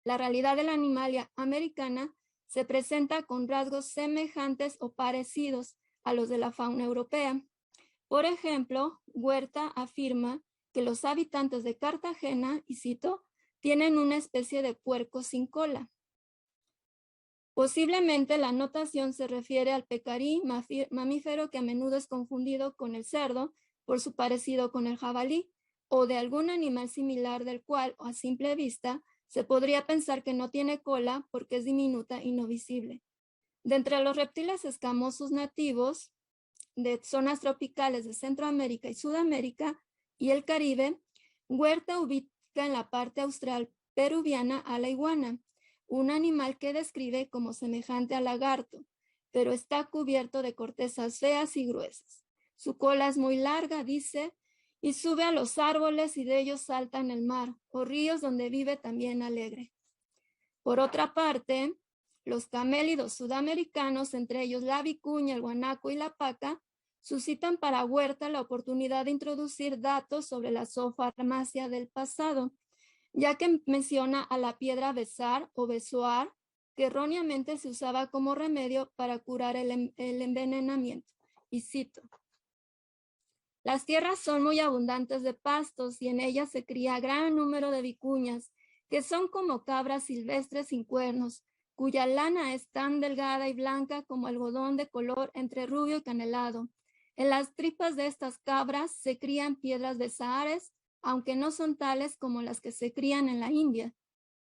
la realidad de la animalia americana se presenta con rasgos semejantes o parecidos a los de la fauna europea. Por ejemplo, Huerta afirma que los habitantes de Cartagena, y cito, tienen una especie de puerco sin cola. Posiblemente la notación se refiere al pecarí, mamífero que a menudo es confundido con el cerdo por su parecido con el jabalí, o de algún animal similar del cual, a simple vista, se podría pensar que no tiene cola porque es diminuta y no visible. De entre los reptiles escamosos nativos de zonas tropicales de Centroamérica y Sudamérica y el Caribe, Huerta ubica en la parte austral peruviana a la iguana, un animal que describe como semejante al lagarto, pero está cubierto de cortezas feas y gruesas. Su cola es muy larga, dice, y sube a los árboles y de ellos salta en el mar o ríos donde vive también alegre. Por otra parte, los camélidos sudamericanos, entre ellos la vicuña, el guanaco y la paca, suscitan para Huerta la oportunidad de introducir datos sobre la zoofarmacia del pasado, ya que menciona a la piedra besar o besoar, que erróneamente se usaba como remedio para curar el envenenamiento. Y cito: las tierras son muy abundantes de pastos y en ellas se cría gran número de vicuñas, que son como cabras silvestres sin cuernos, cuya lana es tan delgada y blanca como algodón de color entre rubio y canelado. En las tripas de estas cabras se crían piedras besares, aunque no son tales como las que se crían en la India,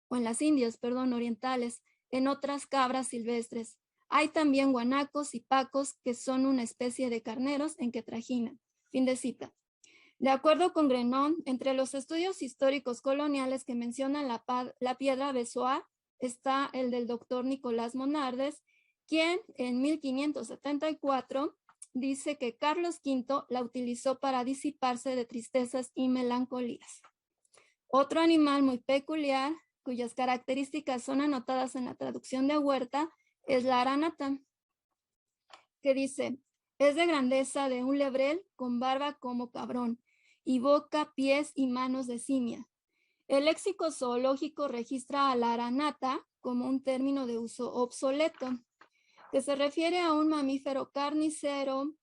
o en las Indias, orientales, en otras cabras silvestres. Hay también guanacos y pacos, que son una especie de carneros en que trajinan. Fin de cita. De acuerdo con Grenon, entre los estudios históricos coloniales que mencionan la piedra besoar está el del doctor Nicolás Monardes, quien en 1574 dice que Carlos V la utilizó para disiparse de tristezas y melancolías. Otro animal muy peculiar, cuyas características son anotadas en la traducción de Huerta, es la aranata, que dice: es de grandeza de un lebrel con barba como cabrón y boca, pies y manos de simia. El léxico zoológico registra a la aranata como un término de uso obsoleto, que se refiere a un mamífero carnicero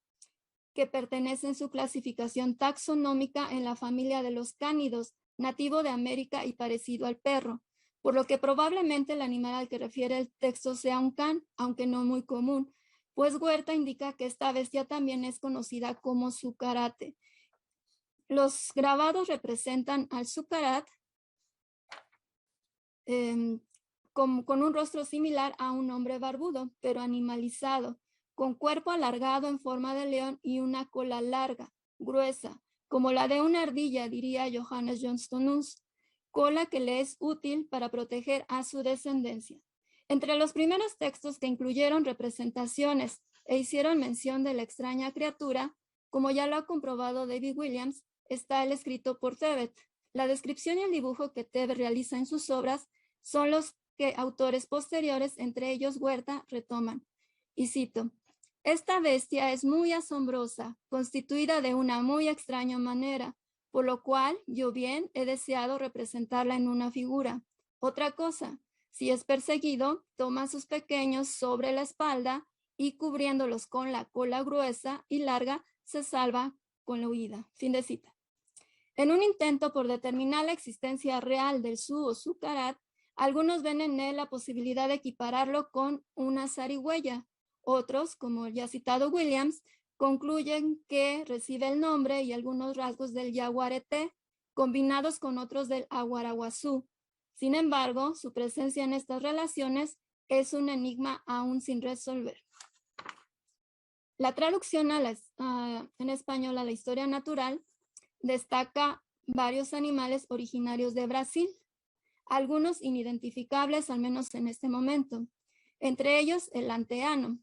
que pertenece en su clasificación taxonómica en la familia de los cánidos, nativo de América y parecido al perro, por lo que probablemente el animal al que refiere el texto sea un can, aunque no muy común, pues Huerta indica que esta bestia también es conocida como sucarate. Los grabados representan al sucarat con un rostro similar a un hombre barbudo, pero animalizado, con cuerpo alargado en forma de león y una cola larga, gruesa, como la de una ardilla, diría Johannes Johnston Huss, cola que le es útil para proteger a su descendencia. Entre los primeros textos que incluyeron representaciones e hicieron mención de la extraña criatura, como ya lo ha comprobado David Williams, está el escrito por Tebet. La descripción y el dibujo que Tebet realiza en sus obras son los que autores posteriores, entre ellos Huerta, retoman. Y cito: esta bestia es muy asombrosa, constituida de una muy extraña manera, por lo cual yo bien he deseado representarla en una figura. Otra cosa, si es perseguido, toma a sus pequeños sobre la espalda y cubriéndolos con la cola gruesa y larga, se salva con la huida. Fin de cita. En un intento por determinar la existencia real del Su o Sucarat, algunos ven en él la posibilidad de equipararlo con una zarigüeya. Otros, como el ya citado Williams, concluyen que recibe el nombre y algunos rasgos del yaguareté, combinados con otros del aguaraguazú. Sin embargo, su presencia en estas relaciones es un enigma aún sin resolver. La traducción en español a la historia natural destaca varios animales originarios de Brasil, algunos inidentificables, al menos en este momento, entre ellos el anteano.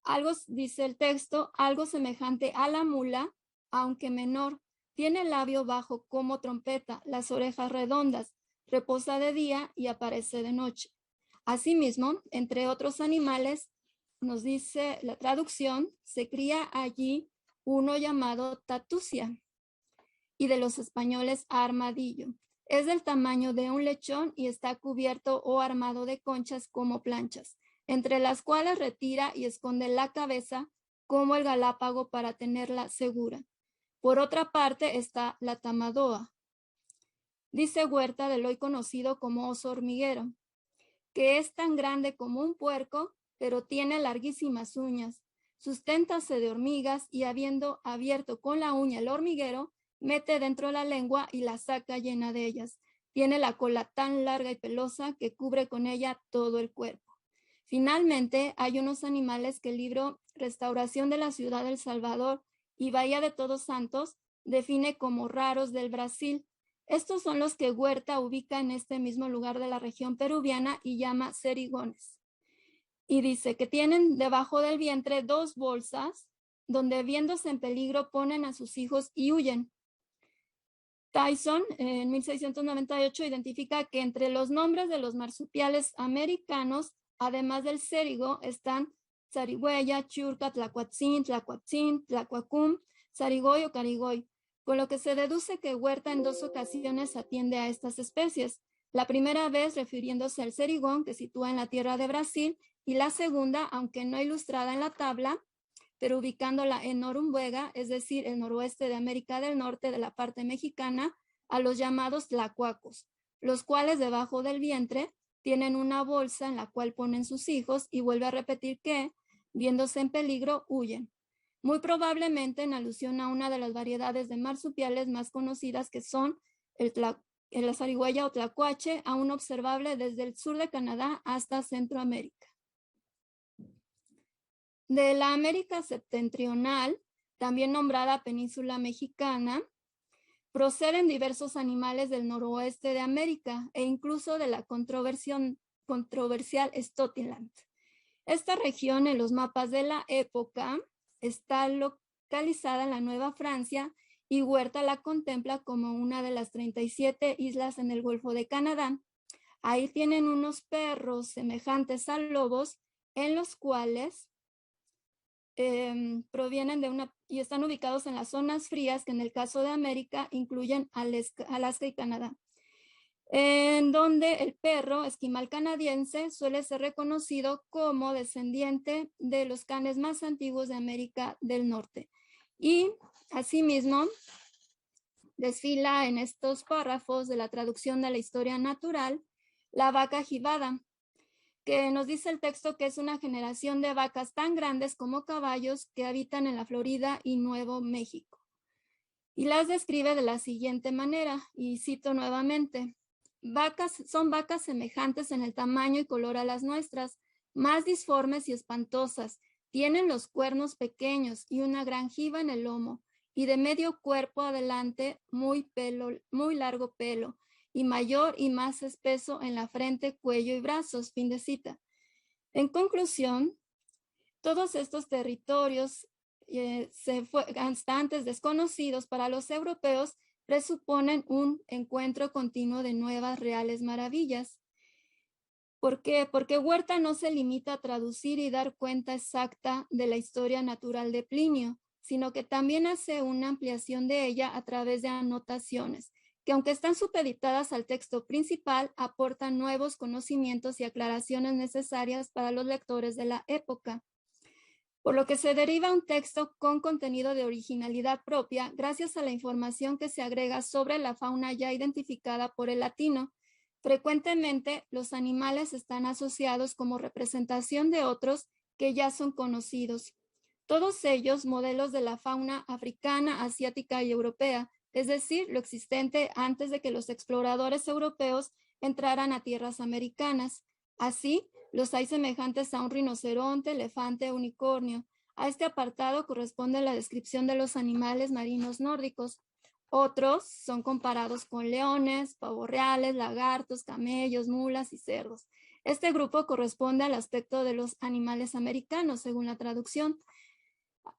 Algo, dice el texto, algo semejante a la mula, aunque menor, tiene el labio bajo como trompeta, las orejas redondas, reposa de día y aparece de noche. Asimismo, entre otros animales, nos dice la traducción, se cría allí uno llamado tatucia, y de los españoles armadillo. Es del tamaño de un lechón y está cubierto o armado de conchas como planchas, entre las cuales retira y esconde la cabeza como el galápago para tenerla segura. Por otra parte está la tamadoa. Dice Huerta del hoy conocido como oso hormiguero, que es tan grande como un puerco, pero tiene larguísimas uñas. Susténtase de hormigas y habiendo abierto con la uña el hormiguero, mete dentro la lengua y la saca llena de ellas. Tiene la cola tan larga y pelosa que cubre con ella todo el cuerpo. Finalmente, hay unos animales que el libro Restauración de la Ciudad del Salvador y Bahía de Todos Santos define como raros del Brasil. Estos son los que Huerta ubica en este mismo lugar de la región peruviana y llama cerigones. Y dice que tienen debajo del vientre 2 bolsas donde viéndose en peligro ponen a sus hijos y huyen. Tyson, en 1698, identifica que entre los nombres de los marsupiales americanos, además del cérigo, están zarigüeya, churca, tlacuatzin, tlacuacum, zarigoy o carigoy, con lo que se deduce que Huerta en 2 ocasiones atiende a estas especies. La primera vez refiriéndose al cerigón que sitúa en la tierra de Brasil y la segunda, aunque no ilustrada en la tabla, pero ubicándola en Norumbega, es decir, el noroeste de América del Norte de la parte mexicana, a los llamados tlacuacos, los cuales debajo del vientre tienen una bolsa en la cual ponen sus hijos y vuelve a repetir que, viéndose en peligro, huyen. Muy probablemente en alusión a una de las variedades de marsupiales más conocidas que son la zarigüeya o tlacuache, aún observable desde el sur de Canadá hasta Centroamérica. De la América septentrional, también nombrada península mexicana, proceden diversos animales del noroeste de América e incluso de la controversial Stotland. Esta región en los mapas de la época está localizada en la Nueva Francia y Huerta la contempla como una de las 37 islas en el Golfo de Canadá. Ahí tienen unos perros semejantes a lobos en los cuales provienen y están ubicados en las zonas frías que en el caso de América incluyen Alaska y Canadá, en donde el perro esquimal canadiense suele ser reconocido como descendiente de los canes más antiguos de América del Norte. Y asimismo desfila en estos párrafos de la traducción de la historia natural la vaca jibada, que nos dice el texto que es una generación de vacas tan grandes como caballos que habitan en la Florida y Nuevo México. Y las describe de la siguiente manera, y cito nuevamente: son vacas semejantes en el tamaño y color a las nuestras, más disformes y espantosas, Tienen los cuernos pequeños y una gran jiba en el lomo, y de medio cuerpo adelante muy largo pelo, y mayor y más espeso en la frente, cuello y brazos. Fin de cita. En conclusión, todos estos territorios, hasta antes desconocidos para los europeos, presuponen un encuentro continuo de nuevas reales maravillas. ¿Por qué? Porque Huerta no se limita a traducir y dar cuenta exacta de la historia natural de Plinio, sino que también hace una ampliación de ella a través de anotaciones, que aunque están supeditadas al texto principal, aportan nuevos conocimientos y aclaraciones necesarias para los lectores de la época, por lo que se deriva un texto con contenido de originalidad propia gracias a la información que se agrega sobre la fauna ya identificada por el latino. Frecuentemente, los animales están asociados como representación de otros que ya son conocidos. Todos ellos modelos de la fauna africana, asiática y europea, es decir, lo existente antes de que los exploradores europeos entraran a tierras americanas. Así, los hay semejantes a un rinoceronte, elefante, unicornio. A este apartado corresponde la descripción de los animales marinos nórdicos. Otros son comparados con leones, pavos reales, lagartos, camellos, mulas y cerdos. Este grupo corresponde al aspecto de los animales americanos, según la traducción.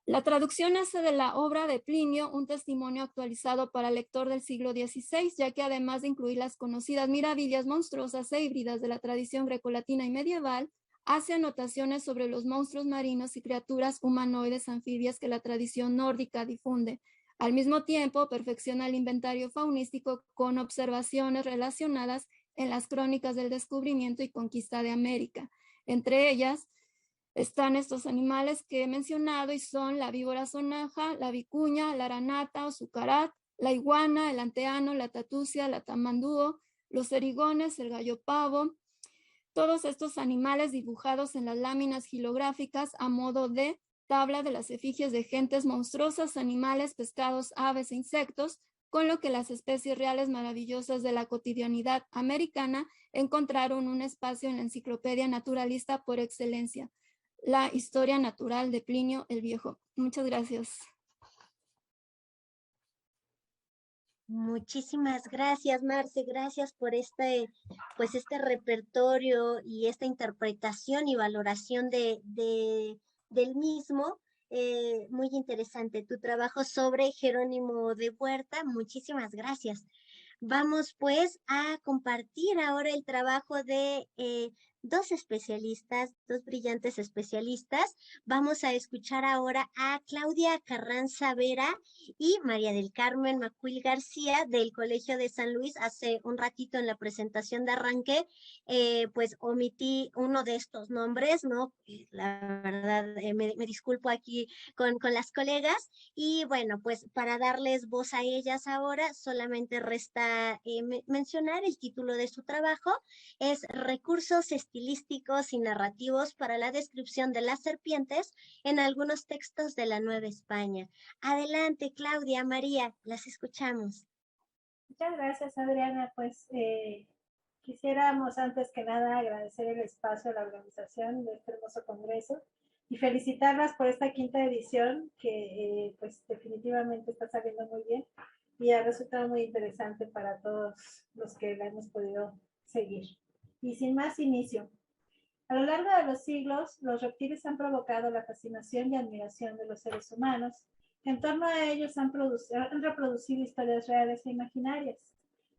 La traducción hace de la obra de Plinio un testimonio actualizado para el lector del siglo XVI, ya que además de incluir las conocidas maravillas monstruosas e híbridas de la tradición grecolatina y medieval, hace anotaciones sobre los monstruos marinos y criaturas humanoides anfibias que la tradición nórdica difunde. Al mismo tiempo, perfecciona el inventario faunístico con observaciones relacionadas en las crónicas del descubrimiento y conquista de América. Entre ellas, están estos animales que he mencionado y son la víbora sonaja, la vicuña, la aranata o sucarat, la iguana, el anteano, la tatucia, la tamandúo, los erigones, el gallo pavo. Todos estos animales dibujados en las láminas gilográficas a modo de tabla de las efigies de gentes monstruosas, animales, pescados, aves e insectos, con lo que las especies reales maravillosas de la cotidianidad americana encontraron un espacio en la enciclopedia naturalista por excelencia. La historia natural de Plinio el Viejo. Muchas gracias. Muchísimas gracias, Marce. Gracias por este repertorio y esta interpretación y valoración del mismo. Muy interesante tu trabajo sobre Jerónimo de Huerta. Muchísimas gracias. Vamos pues a compartir ahora el trabajo de dos especialistas, dos brillantes especialistas. Vamos a escuchar ahora a Claudia Carranza Vera y María del Carmen Macuil García del Colegio de San Luis. Hace un ratito en la presentación de arranque, pues omití uno de estos nombres, ¿no? La verdad, me disculpo aquí con las colegas. Y bueno, pues para darles voz a ellas ahora, solamente resta mencionar el título de su trabajo. Es Recursos estilísticos y narrativos para la descripción de las serpientes en algunos textos de la Nueva España. Adelante, Claudia, María, las escuchamos. Muchas gracias, Adriana. Pues quisiéramos antes que nada agradecer el espacio a la organización de este hermoso congreso y felicitarlas por esta quinta edición que pues definitivamente está saliendo muy bien y ha resultado muy interesante para todos los que la hemos podido seguir. Y sin más, inicio. A lo largo de los siglos, los reptiles han provocado la fascinación y admiración de los seres humanos. En torno a ellos han reproducido historias reales e imaginarias.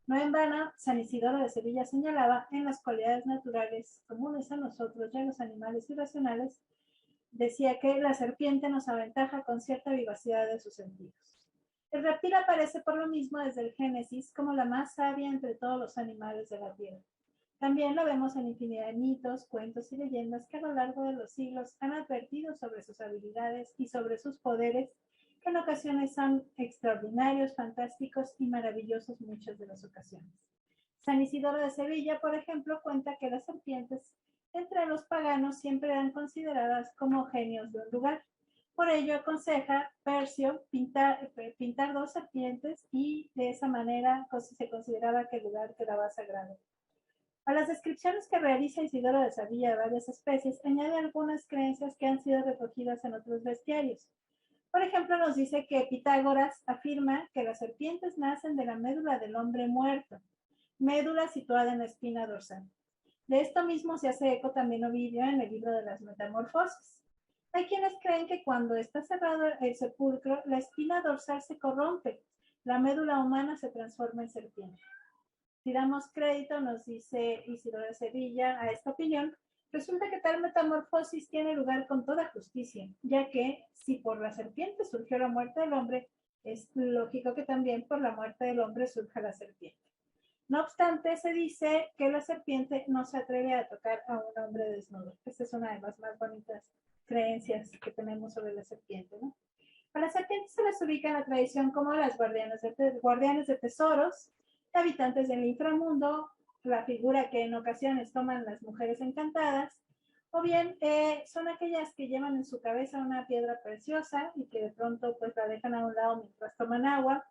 No en vano, San Isidoro de Sevilla señalaba en las cualidades naturales comunes a nosotros y a los animales irracionales, decía que la serpiente nos aventaja con cierta vivacidad de sus sentidos. El reptil aparece por lo mismo desde el Génesis como la más sabia entre todos los animales de la tierra. También lo vemos en infinidad de mitos, cuentos y leyendas que a lo largo de los siglos han advertido sobre sus habilidades y sobre sus poderes, que en ocasiones son extraordinarios, fantásticos y maravillosos muchas de las ocasiones. San Isidoro de Sevilla, por ejemplo, cuenta que las serpientes entre los paganos siempre eran consideradas como genios de un lugar. Por ello aconseja Percio pintar 2 serpientes y de esa manera se consideraba que el lugar quedaba sagrado. A las descripciones que realiza Isidoro de Sevilla de varias especies, añade algunas creencias que han sido recogidas en otros bestiarios. Por ejemplo, nos dice que Pitágoras afirma que las serpientes nacen de la médula del hombre muerto, médula situada en la espina dorsal. De esto mismo se hace eco también Ovidio en el libro de las Metamorfosis. Hay quienes creen que cuando está cerrado el sepulcro, la espina dorsal se corrompe, la médula humana se transforma en serpiente. Si damos crédito, nos dice Isidoro de Sevilla, a esta opinión, resulta que tal metamorfosis tiene lugar con toda justicia, ya que si por la serpiente surgió la muerte del hombre, es lógico que también por la muerte del hombre surja la serpiente. No obstante, se dice que la serpiente no se atreve a tocar a un hombre desnudo. Esta es una de las más bonitas creencias que tenemos sobre la serpiente, ¿no? A las serpientes se les ubica en la tradición como las guardianes de tesoros, habitantes del inframundo, la figura que en ocasiones toman las mujeres encantadas, o bien son aquellas que llevan en su cabeza una piedra preciosa y que de pronto pues la dejan a un lado mientras toman agua,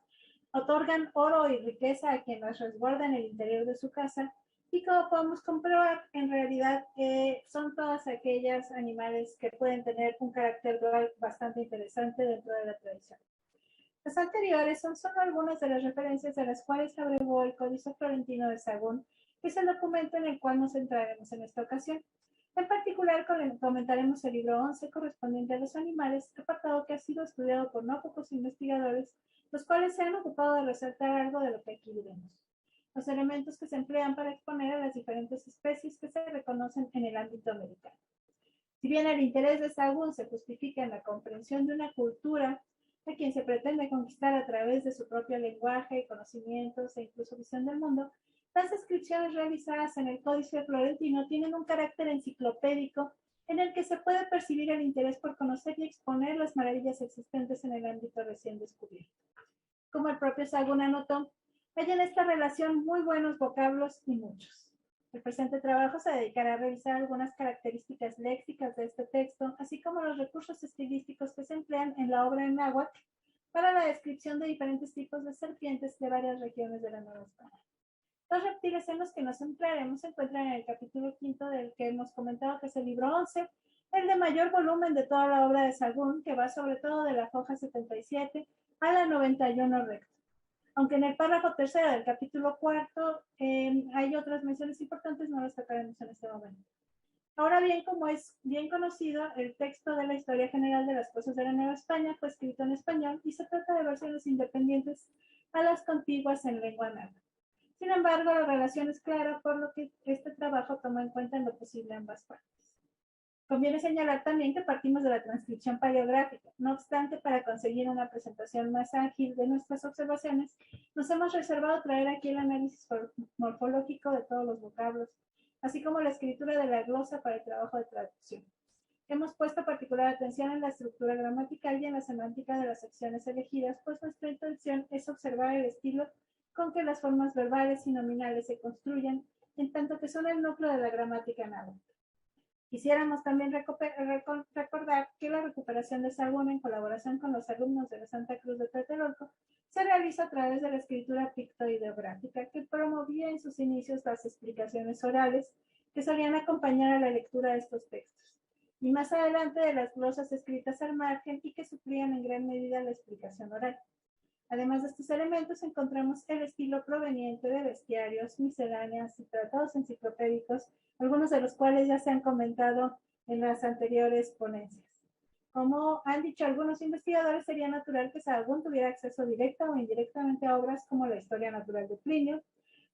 otorgan oro y riqueza a quien las resguarda en el interior de su casa, y como podemos comprobar, en realidad son todas aquellas animales que pueden tener un carácter dual bastante interesante dentro de la tradición. Las anteriores son solo algunas de las referencias de las cuales abrevó el Códice Florentino de Sahagún, que es el documento en el cual nos centraremos en esta ocasión. En particular, comentaremos el libro 11 correspondiente a los animales, apartado que ha sido estudiado por no pocos investigadores, los cuales se han ocupado de resaltar algo de lo que aquí veremos. Los elementos que se emplean para exponer a las diferentes especies que se reconocen en el ámbito americano. Si bien el interés de Sahagún se justifica en la comprensión de una cultura a quien se pretende conquistar a través de su propio lenguaje, conocimientos e incluso visión del mundo, las descripciones realizadas en el Códice Florentino tienen un carácter enciclopédico en el que se puede percibir el interés por conocer y exponer las maravillas existentes en el ámbito recién descubierto. Como el propio Sahagún anotó, hay en esta relación muy buenos vocablos y muchos. El presente trabajo se dedicará a revisar algunas características léxicas de este texto, así como los recursos estilísticos que se emplean en la obra en náhuatl para la descripción de diferentes tipos de serpientes de varias regiones de la Nueva España. Los reptiles en los que nos centraremos se encuentran en el capítulo 5 del que hemos comentado, que es el libro 11, el de mayor volumen de toda la obra de Sahagún, que va sobre todo de la hoja 77 a la 91 recto. Aunque en el párrafo tercero del capítulo 4 hay otras menciones importantes, no las tocaremos en este momento. Ahora bien, como es bien conocido, el texto de la Historia General de las Cosas de la Nueva España fue escrito en español y se trata de versiones independientes a las contiguas en lengua náhuatl. Sin embargo, la relación es clara, por lo que este trabajo toma en cuenta en lo posible ambas partes. Conviene señalar también que partimos de la transcripción paleográfica. No obstante, para conseguir una presentación más ágil de nuestras observaciones, nos hemos reservado traer aquí el análisis morfológico de todos los vocablos, así como la escritura de la glosa para el trabajo de traducción. Hemos puesto particular atención en la estructura gramatical y en la semántica de las secciones elegidas, pues nuestra intención es observar el estilo con que las formas verbales y nominales se construyen, en tanto que son el núcleo de la gramática náhuatl. Quisiéramos también recordar que la recuperación de Sahagún en colaboración con los alumnos de la Santa Cruz de Tlatelolco se realiza a través de la escritura pictoideográfica, que promovía en sus inicios las explicaciones orales que solían acompañar a la lectura de estos textos, y más adelante de las glosas escritas al margen y que suplían en gran medida la explicación oral. Además de estos elementos, encontramos el estilo proveniente de bestiarios, misceláneas y tratados enciclopédicos, algunos de los cuales ya se han comentado en las anteriores ponencias. Como han dicho algunos investigadores, sería natural que Sahagún tuviera acceso directo o indirectamente a obras como la Historia Natural de Plinio,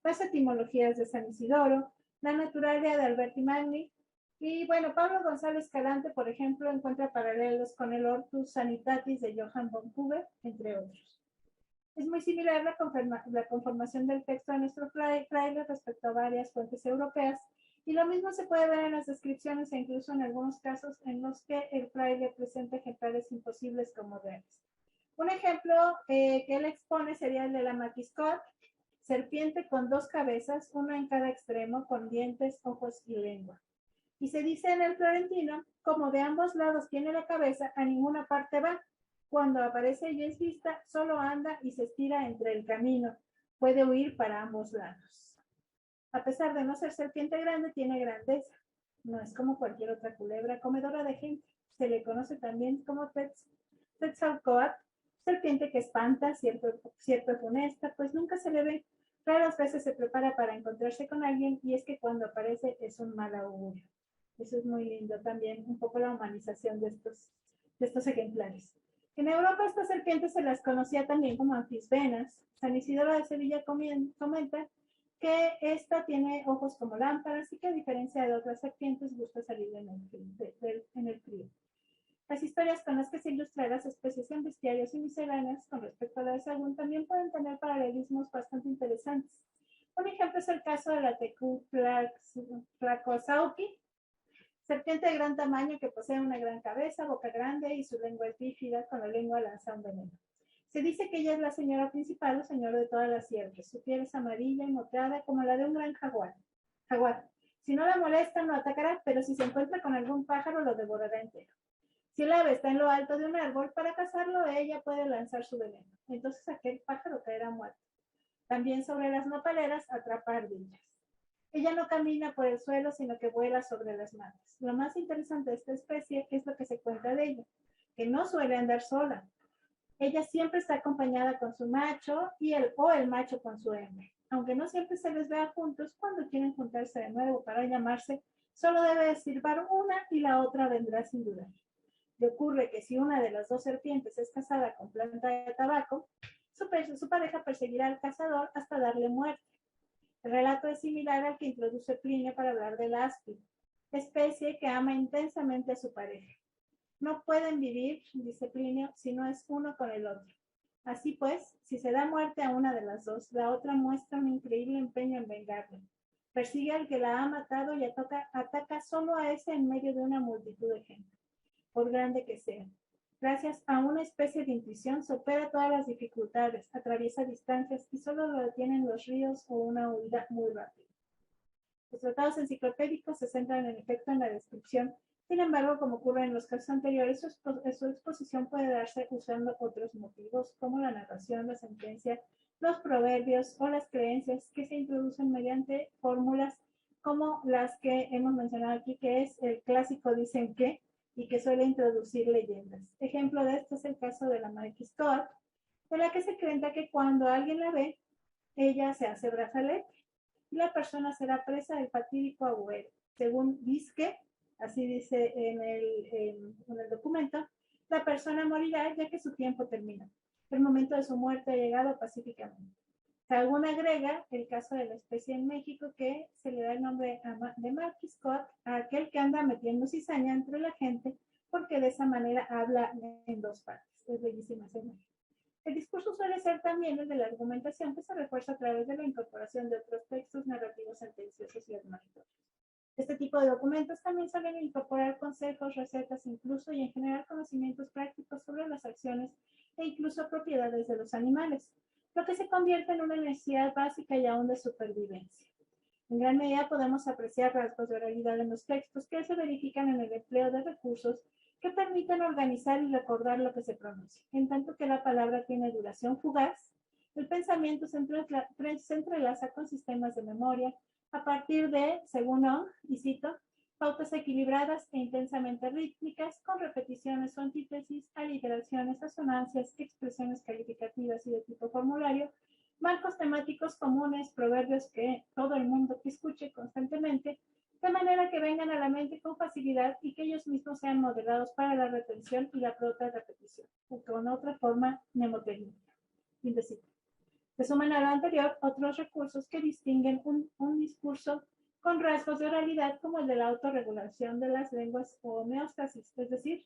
las etimologías de San Isidoro, la Naturalia de Alberti Magni, y bueno, Pablo González Calante, por ejemplo, encuentra paralelos con el Hortus Sanitatis de Johann von Huber, entre otros. Es muy similar la conformación del texto de nuestro fraile respecto a varias fuentes europeas, y lo mismo se puede ver en las descripciones e incluso en algunos casos en los que el fraile presenta ejemplares imposibles como reales. Un ejemplo que él expone sería el de la Maquiscoatl, serpiente con dos cabezas, una en cada extremo, con dientes, ojos y lengua. Y se dice en el florentino, como de ambos lados tiene la cabeza, a ninguna parte va. Cuando aparece y es vista, solo anda y se estira entre el camino. Puede huir para ambos lados. A pesar de no ser serpiente grande, tiene grandeza. No es como cualquier otra culebra comedora de gente. Se le conoce también como Quetzalcóatl, serpiente que espanta, cierto funesta, pues nunca se le ve. Raras veces se prepara para encontrarse con alguien y es que cuando aparece es un mal augurio. Eso es muy lindo también, un poco la humanización de estos ejemplares. En Europa estas serpientes se las conocía también como anfisbenas. San Isidoro de Sevilla comenta que esta tiene ojos como lámparas y que a diferencia de otras serpientes gusta salir en el frío. Las historias con las que se ilustran las especies en bestiarios y misceláneas con respecto a la de Sagún también pueden tener paralelismos bastante interesantes. Un ejemplo es el caso de la Tlacosautli, serpiente de gran tamaño que posee una gran cabeza, boca grande y su lengua es bífida, con la lengua lanza un veneno. Se dice que ella es la señora principal o señor de todas las sierras. Su piel es amarilla y moteada como la de un gran jaguar. Si no la molesta, no atacará, pero si se encuentra con algún pájaro, lo devorará entero. Si el ave está en lo alto de un árbol, para cazarlo, ella puede lanzar su veneno. Entonces aquel pájaro caerá muerto. También sobre las nopaleras atrapa ardillas. Ella no camina por el suelo, sino que vuela sobre las matas. Lo más interesante de esta especie es lo que se cuenta de ella, que no suele andar sola. Ella siempre está acompañada con su macho o el macho con su hembra. Aunque no siempre se les vea juntos, cuando quieren juntarse de nuevo para llamarse, solo debe silbar una y la otra vendrá sin dudar. Le ocurre que si una de las dos serpientes es cazada con planta de tabaco, su pareja perseguirá al cazador hasta darle muerte. El relato es similar al que introduce Plinio para hablar del áspid, especie que ama intensamente a su pareja. No pueden vivir, dice Plinio, si no es uno con el otro. Así pues, si se da muerte a una de las dos, la otra muestra un increíble empeño en vengarla. Persigue al que la ha matado y ataca solo a ese en medio de una multitud de gente, por grande que sea. Gracias a una especie de intuición, supera todas las dificultades, atraviesa distancias y solo lo detienen los ríos o una huida muy rápida. Los tratados enciclopédicos se centran en efecto en la descripción. Sin embargo, como ocurre en los casos anteriores, su exposición puede darse usando otros motivos, como la narración, la sentencia, los proverbios o las creencias que se introducen mediante fórmulas como las que hemos mencionado aquí, que es el clásico dicen que, y que suele introducir leyendas. Ejemplo de esto es el caso de la Maquistoa, de la que se cuenta que cuando alguien la ve, ella se hace brazalete y la persona será presa del fatídico agüero. Según Vizque, así dice en el documento, la persona morirá ya que su tiempo termina. El momento de su muerte ha llegado pacíficamente. Sagún agrega el caso de la especie en México, que se le da el nombre de Marquiscot a aquel que anda metiendo cizaña entre la gente, porque de esa manera habla en dos partes. Es bellísima esa imagen. El discurso suele ser también el de la argumentación, que se refuerza a través de la incorporación de otros textos narrativos sentenciosos y admonitorios. Este tipo de documentos también suelen incorporar consejos, recetas incluso y en general conocimientos prácticos sobre las acciones e incluso propiedades de los animales, lo que se convierte en una necesidad básica y aún de supervivencia. En gran medida podemos apreciar rasgos de oralidad en los textos que se verifican en el empleo de recursos que permiten organizar y recordar lo que se pronuncia. En tanto que la palabra tiene duración fugaz, el pensamiento se entrelaza con sistemas de memoria a partir de, según Ong, y cito, pautas equilibradas e intensamente rítmicas, con repeticiones o antítesis, aliteraciones, asonancias, expresiones calificativas y de tipo formulario, marcos temáticos comunes, proverbios que todo el mundo que escuche constantemente, de manera que vengan a la mente con facilidad y que ellos mismos sean modelados para la retención y la propia repetición, o con otra forma mnemotécnica. Se suman a lo anterior otros recursos que distinguen un discurso con rasgos de oralidad, como el de la autorregulación de las lenguas o homeostasis, es decir,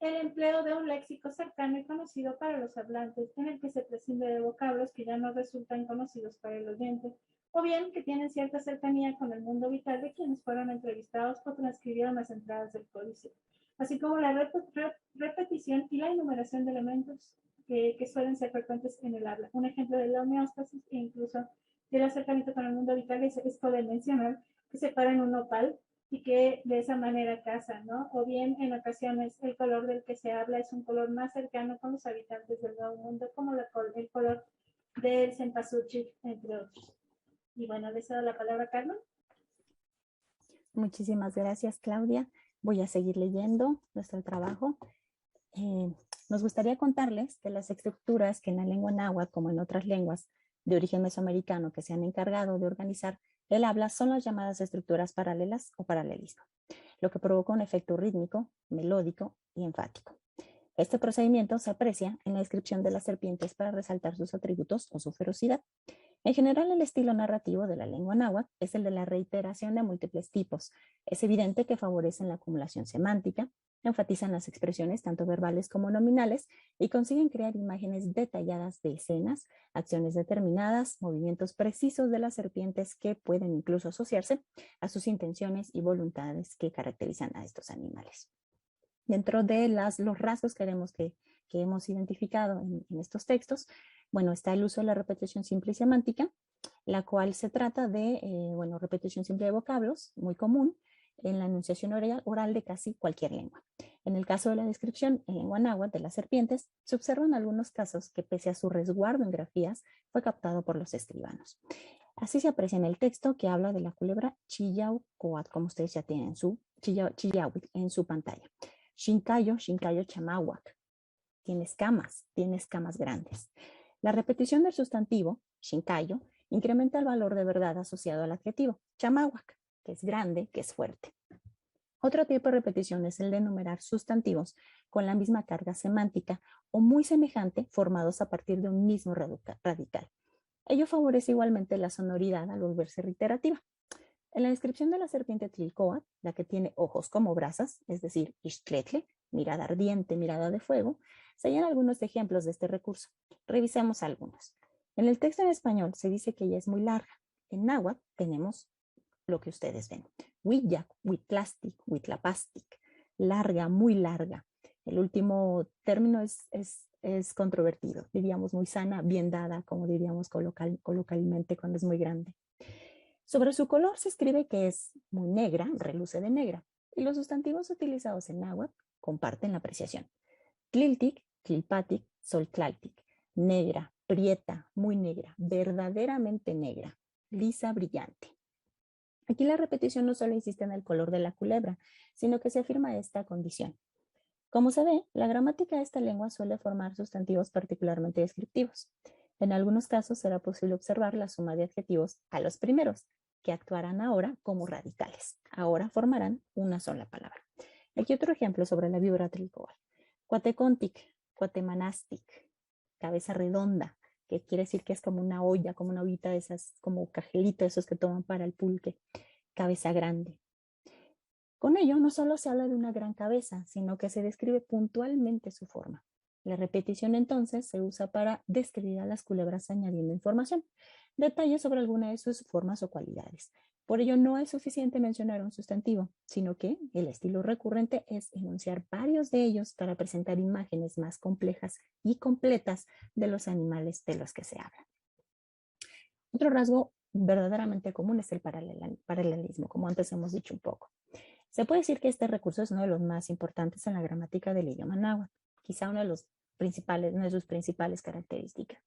el empleo de un léxico cercano y conocido para los hablantes, en el que se prescinde de vocablos que ya no resultan conocidos para el oyente, o bien que tienen cierta cercanía con el mundo vital de quienes fueron entrevistados o transcribieron las entradas del códice, así como la repetición y la enumeración de elementos que suelen ser frecuentes en el habla. Un ejemplo de la homeostasis e incluso del acercamiento con el mundo vital es esto de mencionar que se para en un nopal y que de esa manera caza, ¿no? O bien en ocasiones el color del que se habla es un color más cercano con los habitantes del Nuevo Mundo, como el color del cempasúchil, entre otros. Y bueno, le cedo la palabra a Carmen. Muchísimas gracias, Claudia. Voy a seguir leyendo nuestro trabajo. Nos gustaría contarles que las estructuras que en la lengua náhuatl, como en otras lenguas de origen mesoamericano que se han encargado de organizar el habla, son las llamadas estructuras paralelas o paralelismo, lo que provoca un efecto rítmico, melódico y enfático. Este procedimiento se aprecia en la descripción de las serpientes para resaltar sus atributos o su ferocidad. En general, el estilo narrativo de la lengua náhuatl es el de la reiteración de múltiples tipos. Es evidente que favorecen la acumulación semántica, enfatizan las expresiones tanto verbales como nominales y consiguen crear imágenes detalladas de escenas, acciones determinadas, movimientos precisos de las serpientes que pueden incluso asociarse a sus intenciones y voluntades que caracterizan a estos animales. Dentro de los rasgos que hemos identificado en estos textos, bueno, está el uso de la repetición simple y semántica, la cual se trata de, repetición simple de vocablos, muy común, en la enunciación oral de casi cualquier lengua. En el caso de la descripción en lengua náhuatl de las serpientes, se observan algunos casos que pese a su resguardo en grafías, fue captado por los escribanos. Así se aprecia en el texto que habla de la culebra Chillaucoatl, como ustedes ya tienen en su pantalla. Xincayo, Xincayo chamahuac. Tiene escamas grandes. La repetición del sustantivo, Xincayo, incrementa el valor de verdad asociado al adjetivo, chamahuac, que es grande, que es fuerte. Otro tipo de repetición es el de enumerar sustantivos con la misma carga semántica o muy semejante formados a partir de un mismo radical. Ello favorece igualmente la sonoridad al volverse reiterativa. En la descripción de la serpiente Tlilcoatl, la que tiene ojos como brasas, es decir, Ixtletle, mirada ardiente, mirada de fuego, se hallan algunos ejemplos de este recurso. Revisemos algunos. En el texto en español se dice que ella es muy larga. En náhuatl tenemos lo que ustedes ven. Huillac, huitlastic, huitlapastic. Larga, muy larga. El último término es controvertido. Diríamos muy sana, bien dada, como diríamos coloquialmente cuando es muy grande. Sobre su color se escribe que es muy negra, reluce de negra, y los sustantivos utilizados en náhuatl comparten la apreciación. Tliltic, tlilpatic, soltlaltic, negra, prieta, muy negra, verdaderamente negra, lisa, brillante. Aquí la repetición no solo insiste en el color de la culebra, sino que se afirma esta condición. Como se ve, la gramática de esta lengua suele formar sustantivos particularmente descriptivos. En algunos casos será posible observar la suma de adjetivos a los primeros, que actuarán ahora como radicales. Ahora formarán una sola palabra. Aquí otro ejemplo sobre la víbora Tlilcoatl. Cuatecontic, cuatemanastic, cabeza redonda, que quiere decir que es como una olla, como una ollita de esas, como cajelito, esos que toman para el pulque. Cabeza grande. Con ello, no solo se habla de una gran cabeza, sino que se describe puntualmente su forma. La repetición entonces se usa para describir a las culebras añadiendo información, detalles sobre alguna de sus formas o cualidades. Por ello no es suficiente mencionar un sustantivo, sino que el estilo recurrente es enunciar varios de ellos para presentar imágenes más complejas y completas de los animales de los que se habla. Otro rasgo verdaderamente común es el paralelismo, como antes hemos dicho un poco. Se puede decir que este recurso es uno de los más importantes en la gramática del idioma náhuatl, quizá una de sus principales características.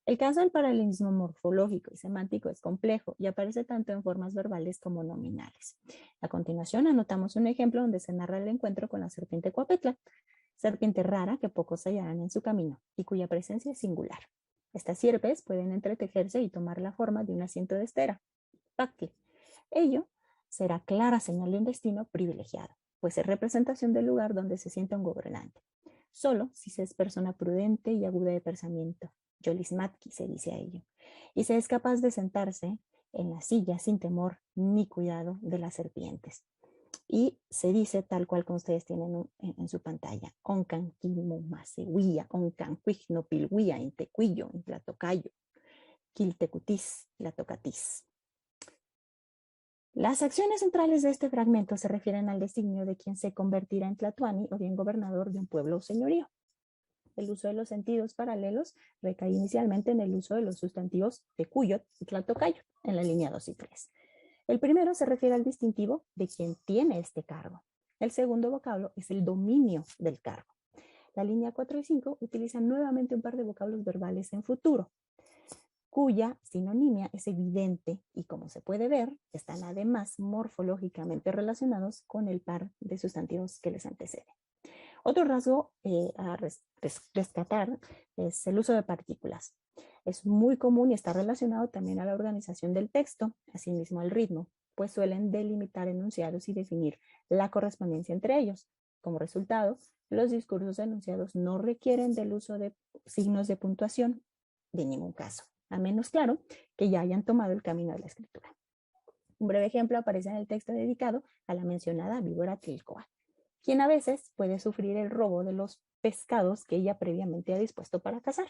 El caso del paralelismo morfológico y semántico es complejo y aparece tanto en formas verbales como nominales. A continuación anotamos un ejemplo donde se narra el encuentro con la serpiente Coapetla, serpiente rara que pocos hallarán en su camino y cuya presencia es singular. Estas sierpes pueden entretejerse y tomar la forma de un asiento de estera, pactli. Ello será clara señal de un destino privilegiado, pues es representación del lugar donde se sienta un gobernante. Solo si se es persona prudente y aguda de pensamiento, yolismatki se dice a ello, y se es capaz de sentarse en la silla sin temor ni cuidado de las serpientes. Y se dice tal cual como ustedes tienen en su pantalla, oncan quimumasehuia, oncan cuignopilhuia, intecuillo, intlatocayo, quiltecutis, tlatocatis. Las acciones centrales de este fragmento se refieren al designio de quien se convertirá en tlatoani o bien gobernador de un pueblo o señorío. El uso de los sentidos paralelos recae inicialmente en el uso de los sustantivos tecuyot y tlatocayot en la línea 2 y 3. El primero se refiere al distintivo de quien tiene este cargo. El segundo vocablo es el dominio del cargo. La línea 4 y 5 utilizan nuevamente un par de vocablos verbales en futuro. cuya sinonimia es evidente y, como se puede ver, están además morfológicamente relacionados con el par de sustantivos que les anteceden. Otro rasgo a rescatar es el uso de partículas. Es muy común y está relacionado también a la organización del texto, asimismo al ritmo, pues suelen delimitar enunciados y definir la correspondencia entre ellos. Como resultado, los discursos enunciados no requieren del uso de signos de puntuación de ningún caso, a menos, claro, que ya hayan tomado el camino de la escritura. Un breve ejemplo aparece en el texto dedicado a la mencionada víbora Tlilcoatl, quien a veces puede sufrir el robo de los pescados que ella previamente ha dispuesto para cazar.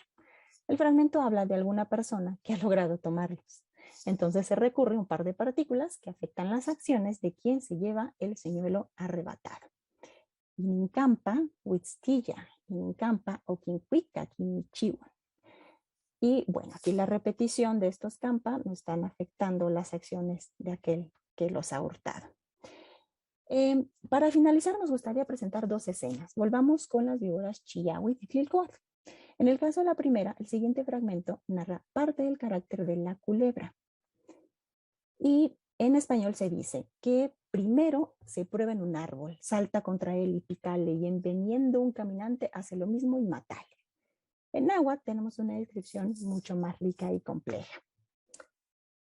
El fragmento habla de alguna persona que ha logrado tomarlos. Entonces se recurre a un par de partículas que afectan las acciones de quien se lleva el señuelo arrebatado. Inincampa, Huitztilla, Inincampa o Quincuica, Quinichiwa. Y bueno, aquí la repetición de estos campa no están afectando las acciones de aquel que los ha hurtado. Para finalizar, nos gustaría presentar dos escenas. Volvamos con las víboras Chillahua y Tlilcoatl. En el caso de la primera, el siguiente fragmento narra parte del carácter de la culebra. Y en español se dice que primero se prueba en un árbol, salta contra él y picale, y en veniendo un caminante hace lo mismo y matale. En náhuatl tenemos una descripción mucho más rica y compleja.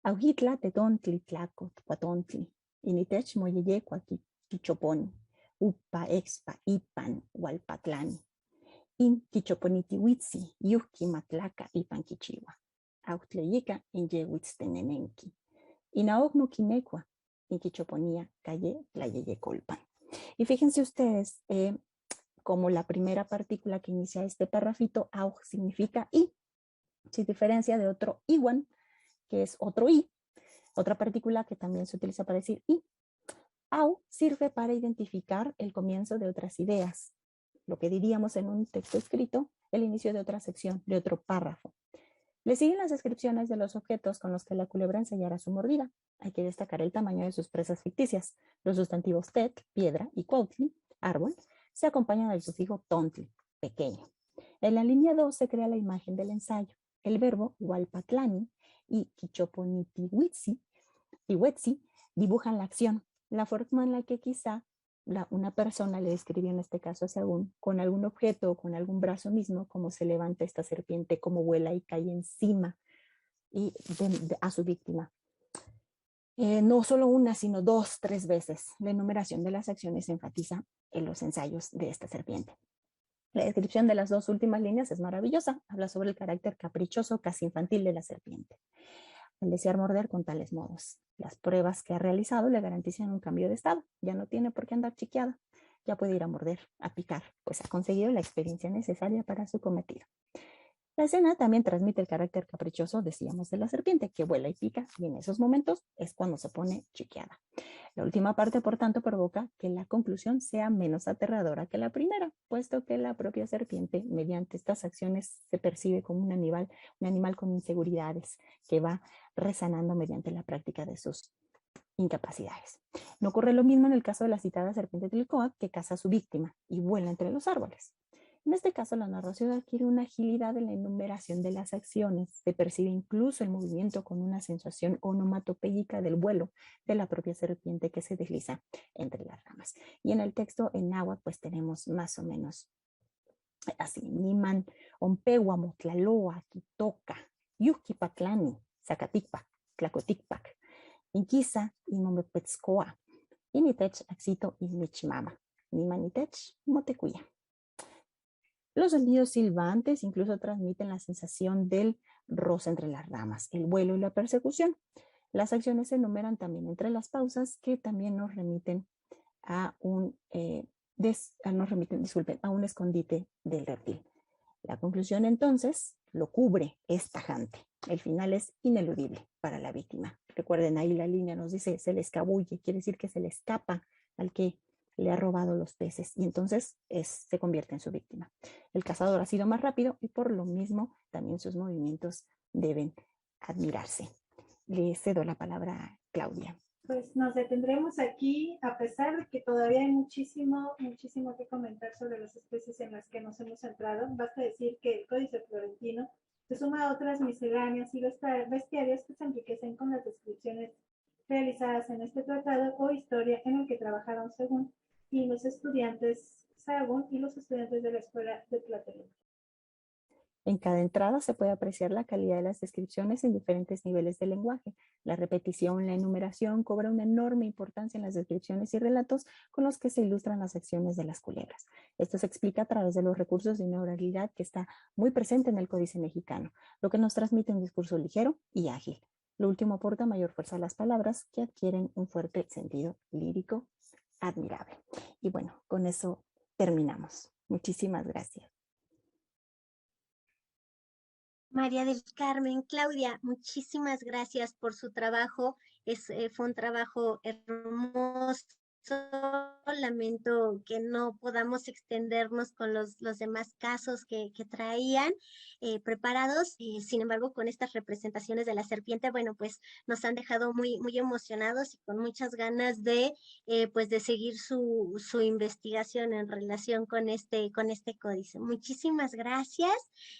Aujitla tetontli tlaco cuatontli, initech moyeye cuaquichoponi, upa expa ipan hualpatlani, in quichoponitihuitzi, yuhki matlaca ipan quichiwa, autleyika in yehuitztenenenki, inaogno quinecua, in quichoponía calle tlayeyecolpan. Y fíjense ustedes, como la primera partícula que inicia este parrafito, au significa i, se diferencia de otro iwan, que es otro i, otra partícula que también se utiliza para decir i. Au sirve para identificar el comienzo de otras ideas, lo que diríamos en un texto escrito, el inicio de otra sección, de otro párrafo. Le siguen las descripciones de los objetos con los que la culebra ensayará su mordida. Hay que destacar el tamaño de sus presas ficticias. Los sustantivos tet, piedra, y cuautli, árbol, se acompañan del sufijo tontli, pequeño. En la línea 2 se crea la imagen del ensayo. El verbo hualpatlani y quichoponitihuitzi dibujan la acción, la forma en la que quizá una persona le describió en este caso con algún objeto o con algún brazo mismo, cómo se levanta esta serpiente, cómo vuela y cae encima a su víctima. No solo una, sino 2, 3 veces. La enumeración de las acciones se enfatiza en los ensayos de esta serpiente. La descripción de las 2 últimas líneas es maravillosa. Habla sobre el carácter caprichoso, casi infantil de la serpiente. Al desear morder con tales modos. Las pruebas que ha realizado le garantizan un cambio de estado. Ya no tiene por qué andar chiqueada. Ya puede ir a morder, a picar, pues ha conseguido la experiencia necesaria para su cometido. La escena también transmite el carácter caprichoso, decíamos, de la serpiente, que vuela y pica, y en esos momentos es cuando se pone chiqueada. La última parte, por tanto, provoca que la conclusión sea menos aterradora que la primera, puesto que la propia serpiente, mediante estas acciones, se percibe como un animal con inseguridades, que va resanando mediante la práctica de sus incapacidades. No ocurre lo mismo en el caso de la citada serpiente Tlilcoatl, que caza a su víctima y vuela entre los árboles. En este caso, la narración adquiere una agilidad en la enumeración de las acciones. Se percibe incluso el movimiento con una sensación onomatopéyica del vuelo de la propia serpiente que se desliza entre las ramas. Y en el texto en náhuatl, pues tenemos más o menos así: Niman, Ompegua, Motlaloa, Quitoca, Yuquipatlani, Zacaticpac, Tlacoticpac, Inquisa, Imomepetzcoa, Initech, Axito y Michimama, Nimanitech, Motecuya. Los sonidos silbantes incluso transmiten la sensación del roce entre las ramas, el vuelo y la persecución. Las acciones se enumeran también entre las pausas, que también nos remiten a un escondite del reptil. La conclusión entonces lo cubre, es tajante. El final es ineludible para la víctima. Recuerden, ahí la línea nos dice se le escabulle, quiere decir que se le escapa al que le ha robado los peces y entonces se convierte en su víctima. El cazador ha sido más rápido y por lo mismo también sus movimientos deben admirarse. Le cedo la palabra a Claudia. Pues nos detendremos aquí, a pesar de que todavía hay muchísimo que comentar sobre las especies en las que nos hemos centrado. Basta decir que el Códice Florentino se suma a otras misceláneas y bestiarios que se enriquecen con las descripciones realizadas en este tratado o historia en el que trabajaron Sahagún y los estudiantes de la escuela de Tlatelolco. En cada entrada se puede apreciar la calidad de las descripciones en diferentes niveles de lenguaje. La repetición, la enumeración cobra una enorme importancia en las descripciones y relatos con los que se ilustran las acciones de las culebras. Esto se explica a través de los recursos de una oralidad que está muy presente en el Códice Mexicano, lo que nos transmite un discurso ligero y ágil. Lo último aporta mayor fuerza a las palabras que adquieren un fuerte sentido lírico admirable. Y bueno, con eso terminamos. Muchísimas gracias. María del Carmen, Claudia, muchísimas gracias por su trabajo. Fue un trabajo hermoso. Lamento que no podamos extendernos con los demás casos que traían preparados. Sin embargo, con estas representaciones de la serpiente, bueno, pues nos han dejado muy, muy emocionados y con muchas ganas pues de seguir su investigación en relación con este códice. Muchísimas gracias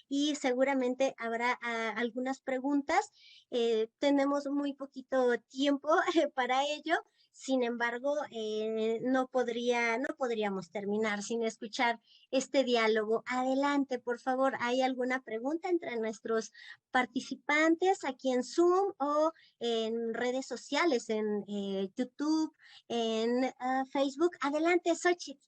y seguramente habrá algunas preguntas. Tenemos muy poquito tiempo para ello. Sin embargo, no podríamos terminar sin escuchar este diálogo. Adelante, por favor. ¿Hay alguna pregunta entre nuestros participantes aquí en Zoom o en redes sociales, en YouTube, en Facebook? Adelante, Xochitl.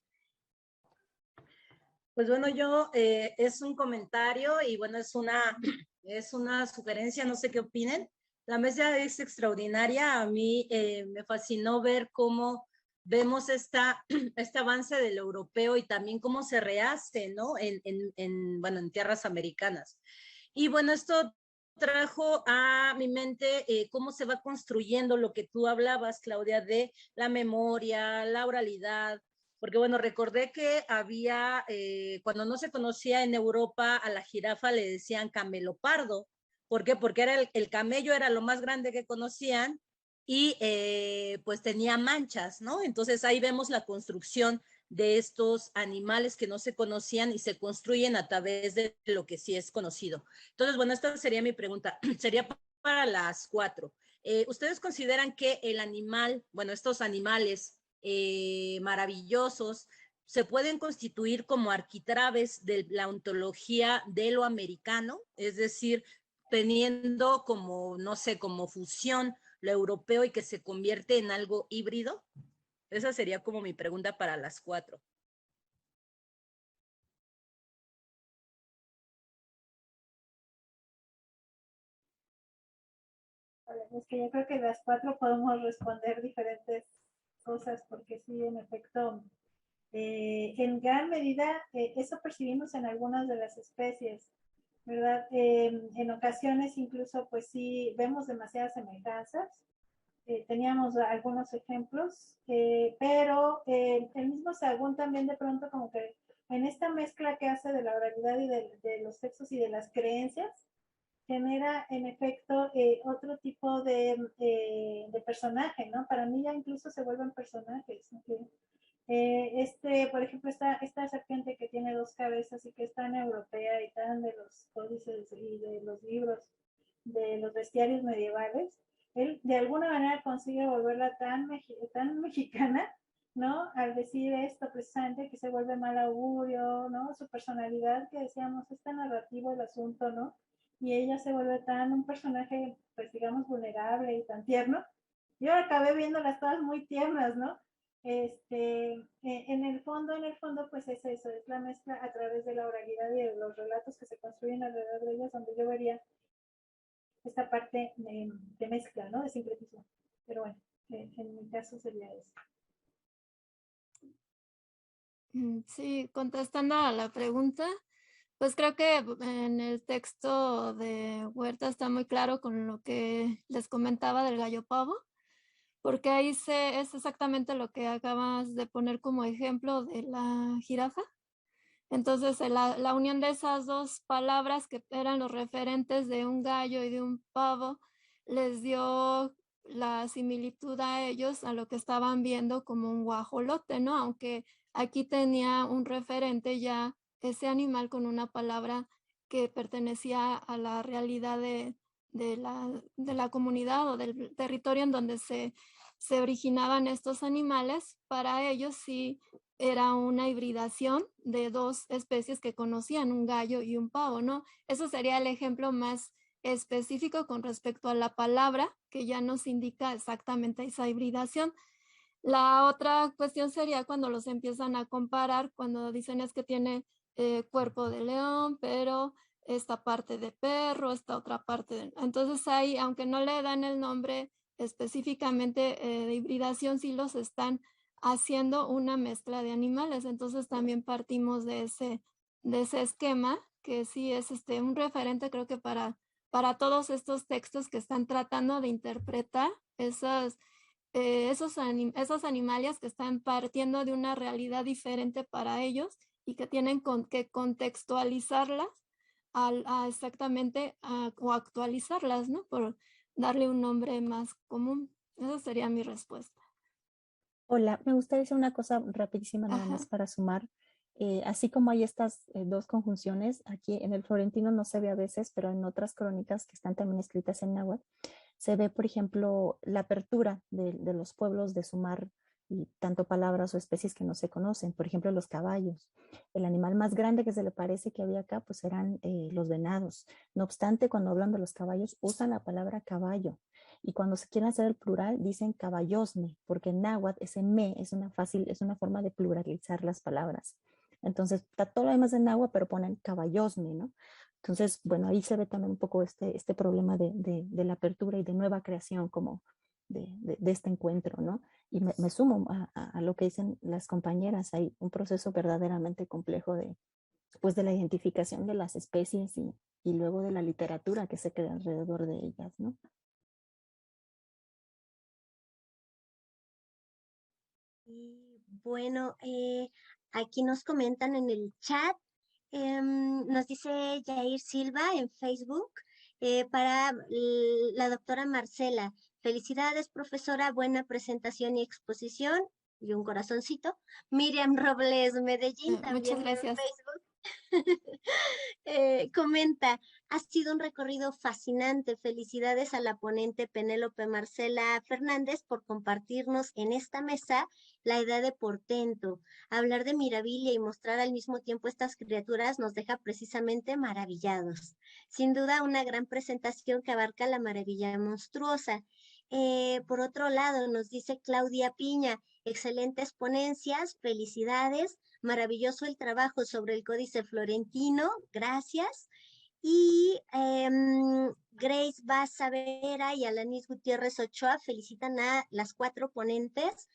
Pues bueno, yo es un comentario y bueno, es una sugerencia, no sé qué opinen. La mesa es extraordinaria, a mí me fascinó ver cómo vemos este avance del europeo y también cómo se rehace, ¿no? Bueno, en tierras americanas. Y bueno, esto trajo a mi mente cómo se va construyendo lo que tú hablabas, Claudia, de la memoria, la oralidad, porque bueno, recordé que había, cuando no se conocía en Europa, a la jirafa le decían camelopardo. ¿Por qué? Porque el camello era lo más grande que conocían y pues tenía manchas, ¿no? Entonces ahí vemos la construcción de estos animales que no se conocían y se construyen a través de lo que sí es conocido. Entonces, bueno, esta sería mi pregunta. Sería para las 4. ¿Ustedes consideran que el animal, bueno, estos animales maravillosos, se pueden constituir como arquitraves de la ontología de lo americano? Es decir, teniendo como, no sé, como fusión lo europeo y que se convierte en algo híbrido. Esa sería como mi pregunta para las 4. Es que yo creo que las 4 podemos responder diferentes cosas, porque sí, en efecto, en gran medida eso percibimos en algunas de las especies, ¿verdad? En ocasiones incluso, pues sí, vemos demasiadas semejanzas. Teníamos algunos ejemplos, pero el mismo Sahagún también de pronto como que en esta mezcla que hace de la oralidad y de los textos y de las creencias, genera en efecto otro tipo de personaje, ¿no? Para mí ya incluso se vuelven personajes. ¿Okay? Por ejemplo, esta serpiente que tiene 2 cabezas y que es tan europea y tan de los códices y de los libros, de los bestiarios medievales, él de alguna manera consigue volverla tan mexicana, ¿no? Al decir esto precisamente, que se vuelve mal augurio, ¿no? Su personalidad, que decíamos, es tan narrativo el asunto, ¿no? Y ella se vuelve un personaje, pues digamos, vulnerable y tan tierno. Yo acabé viéndolas todas muy tiernas, ¿no? En el fondo, pues es eso, es la mezcla a través de la oralidad y de los relatos que se construyen alrededor de ellas, donde yo vería esta parte de mezcla, ¿no? De sincretismo. Pero bueno, en mi caso sería eso. Sí, contestando a la pregunta, pues creo que en el texto de Huerta está muy claro con lo que les comentaba del gallo pavo, porque ahí es exactamente lo que acabas de poner como ejemplo de la jirafa. Entonces, la unión de esas 2 palabras que eran los referentes de un gallo y de un pavo, les dio la similitud a ellos a lo que estaban viendo como un guajolote, ¿no? Aunque aquí tenía un referente ya ese animal con una palabra que pertenecía a la realidad de la comunidad o del territorio en donde se originaban estos animales. Para ellos sí era una hibridación de dos especies que conocían, un gallo y un pavo, ¿no? Eso sería el ejemplo más específico con respecto a la palabra, que ya nos indica exactamente esa hibridación. La otra cuestión sería cuando los empiezan a comparar, cuando dicen es que tiene cuerpo de león, pero esta parte de perro, esta otra parte de... Entonces ahí, aunque no le dan el nombre específicamente de hibridación, sí los están haciendo una mezcla de animales. Entonces también partimos de ese esquema, que sí es un referente, creo que para todos estos textos que están tratando de interpretar esos animalias que están partiendo de una realidad diferente para ellos y que tienen que contextualizarlas exactamente o actualizarlas, ¿no? Por darle un nombre más común. Esa sería mi respuesta. Hola, me gustaría decir una cosa rapidísima nada más para sumar. Así como hay estas dos conjunciones, aquí en el florentino no se ve a veces, pero en otras crónicas que están también escritas en náhuatl, se ve, por ejemplo, la apertura de los pueblos de sumar y tanto palabras o especies que no se conocen. Por ejemplo, los caballos. El animal más grande que se le parece que había acá, pues eran los venados. No obstante, cuando hablan de los caballos, usan la palabra caballo. Y cuando se quieren hacer el plural, dicen caballosme, porque en náhuatl ese me es una forma de pluralizar las palabras. Entonces, está todo lo demás en náhuatl, pero ponen caballosme, ¿no? Entonces, bueno, ahí se ve también un poco este problema de la apertura y de nueva creación como de este encuentro, ¿no? Y me sumo a lo que dicen las compañeras, hay un proceso verdaderamente complejo pues, de la identificación de las especies y luego de la literatura que se crea alrededor de ellas, ¿no? Y bueno, aquí nos comentan en el chat, nos dice Jair Silva en Facebook, para la doctora Marcela. Felicidades, profesora, buena presentación y exposición. Y un corazoncito. Miriam Robles Medellín, también Muchas en gracias. Facebook. Comenta, ha sido un recorrido fascinante. Felicidades a la ponente Penélope Marcela Fernández por compartirnos en esta mesa la idea de portento. Hablar de Mirabilia y mostrar al mismo tiempo estas criaturas nos deja precisamente maravillados. Sin duda, una gran presentación que abarca la maravilla monstruosa. Por otro lado, nos dice Claudia Piña, excelentes ponencias, felicidades, maravilloso el trabajo sobre el Códice Florentino, gracias. Y Grace Baza Vera y Alanis Gutiérrez Ochoa felicitan a las 4 ponentes.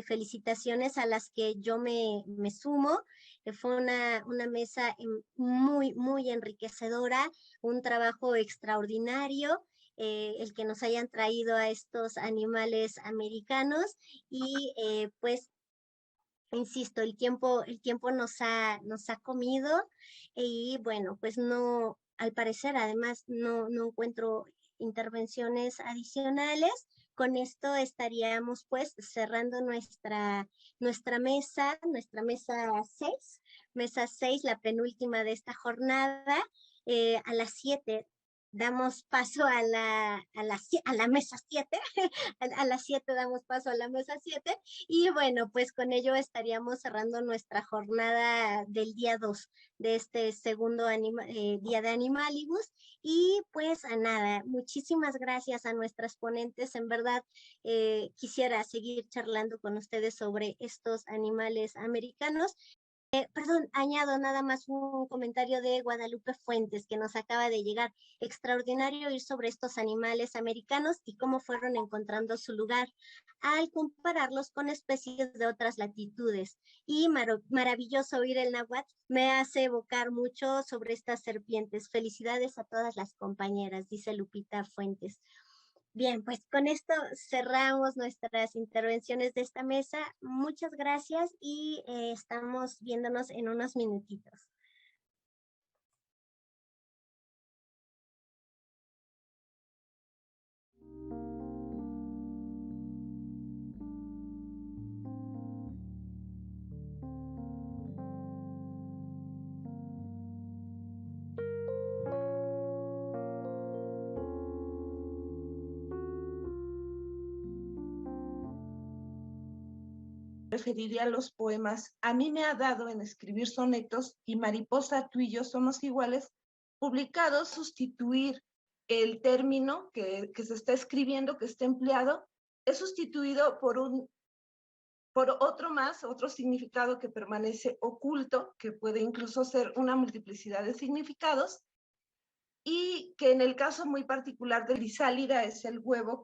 Felicitaciones a las que yo me sumo. Fue una mesa muy, muy enriquecedora, un trabajo extraordinario. El que nos hayan traído a estos animales americanos y pues insisto, el tiempo nos ha comido y bueno, pues no, al parecer además no encuentro intervenciones adicionales. Con esto estaríamos pues cerrando nuestra mesa 6, la penúltima de esta jornada. A las 7 damos paso a la mesa 7, a las 7 damos paso a la mesa 7 y bueno, pues con ello estaríamos cerrando nuestra jornada del día 2 de este segundo día de Animalibus. Y pues a nada, muchísimas gracias a nuestras ponentes. En verdad, quisiera seguir charlando con ustedes sobre estos animales americanos. Perdón, añado nada más un comentario de Guadalupe Fuentes que nos acaba de llegar. Extraordinario oír sobre estos animales americanos y cómo fueron encontrando su lugar al compararlos con especies de otras latitudes. Y maravilloso oír el náhuatl me hace evocar mucho sobre estas serpientes. Felicidades a todas las compañeras, dice Lupita Fuentes. Bien, pues con esto cerramos nuestras intervenciones de esta mesa. Muchas gracias y estamos viéndonos en unos minutitos. referiría a los poemas. A mí me ha dado en escribir sonetos y Mariposa, tú y yo somos iguales, publicados, sustituir el término que se está escribiendo, que está empleado, es sustituido por otro significado que permanece oculto, que puede incluso ser una multiplicidad de significados, y que en el caso muy particular de Crisálida es el huevo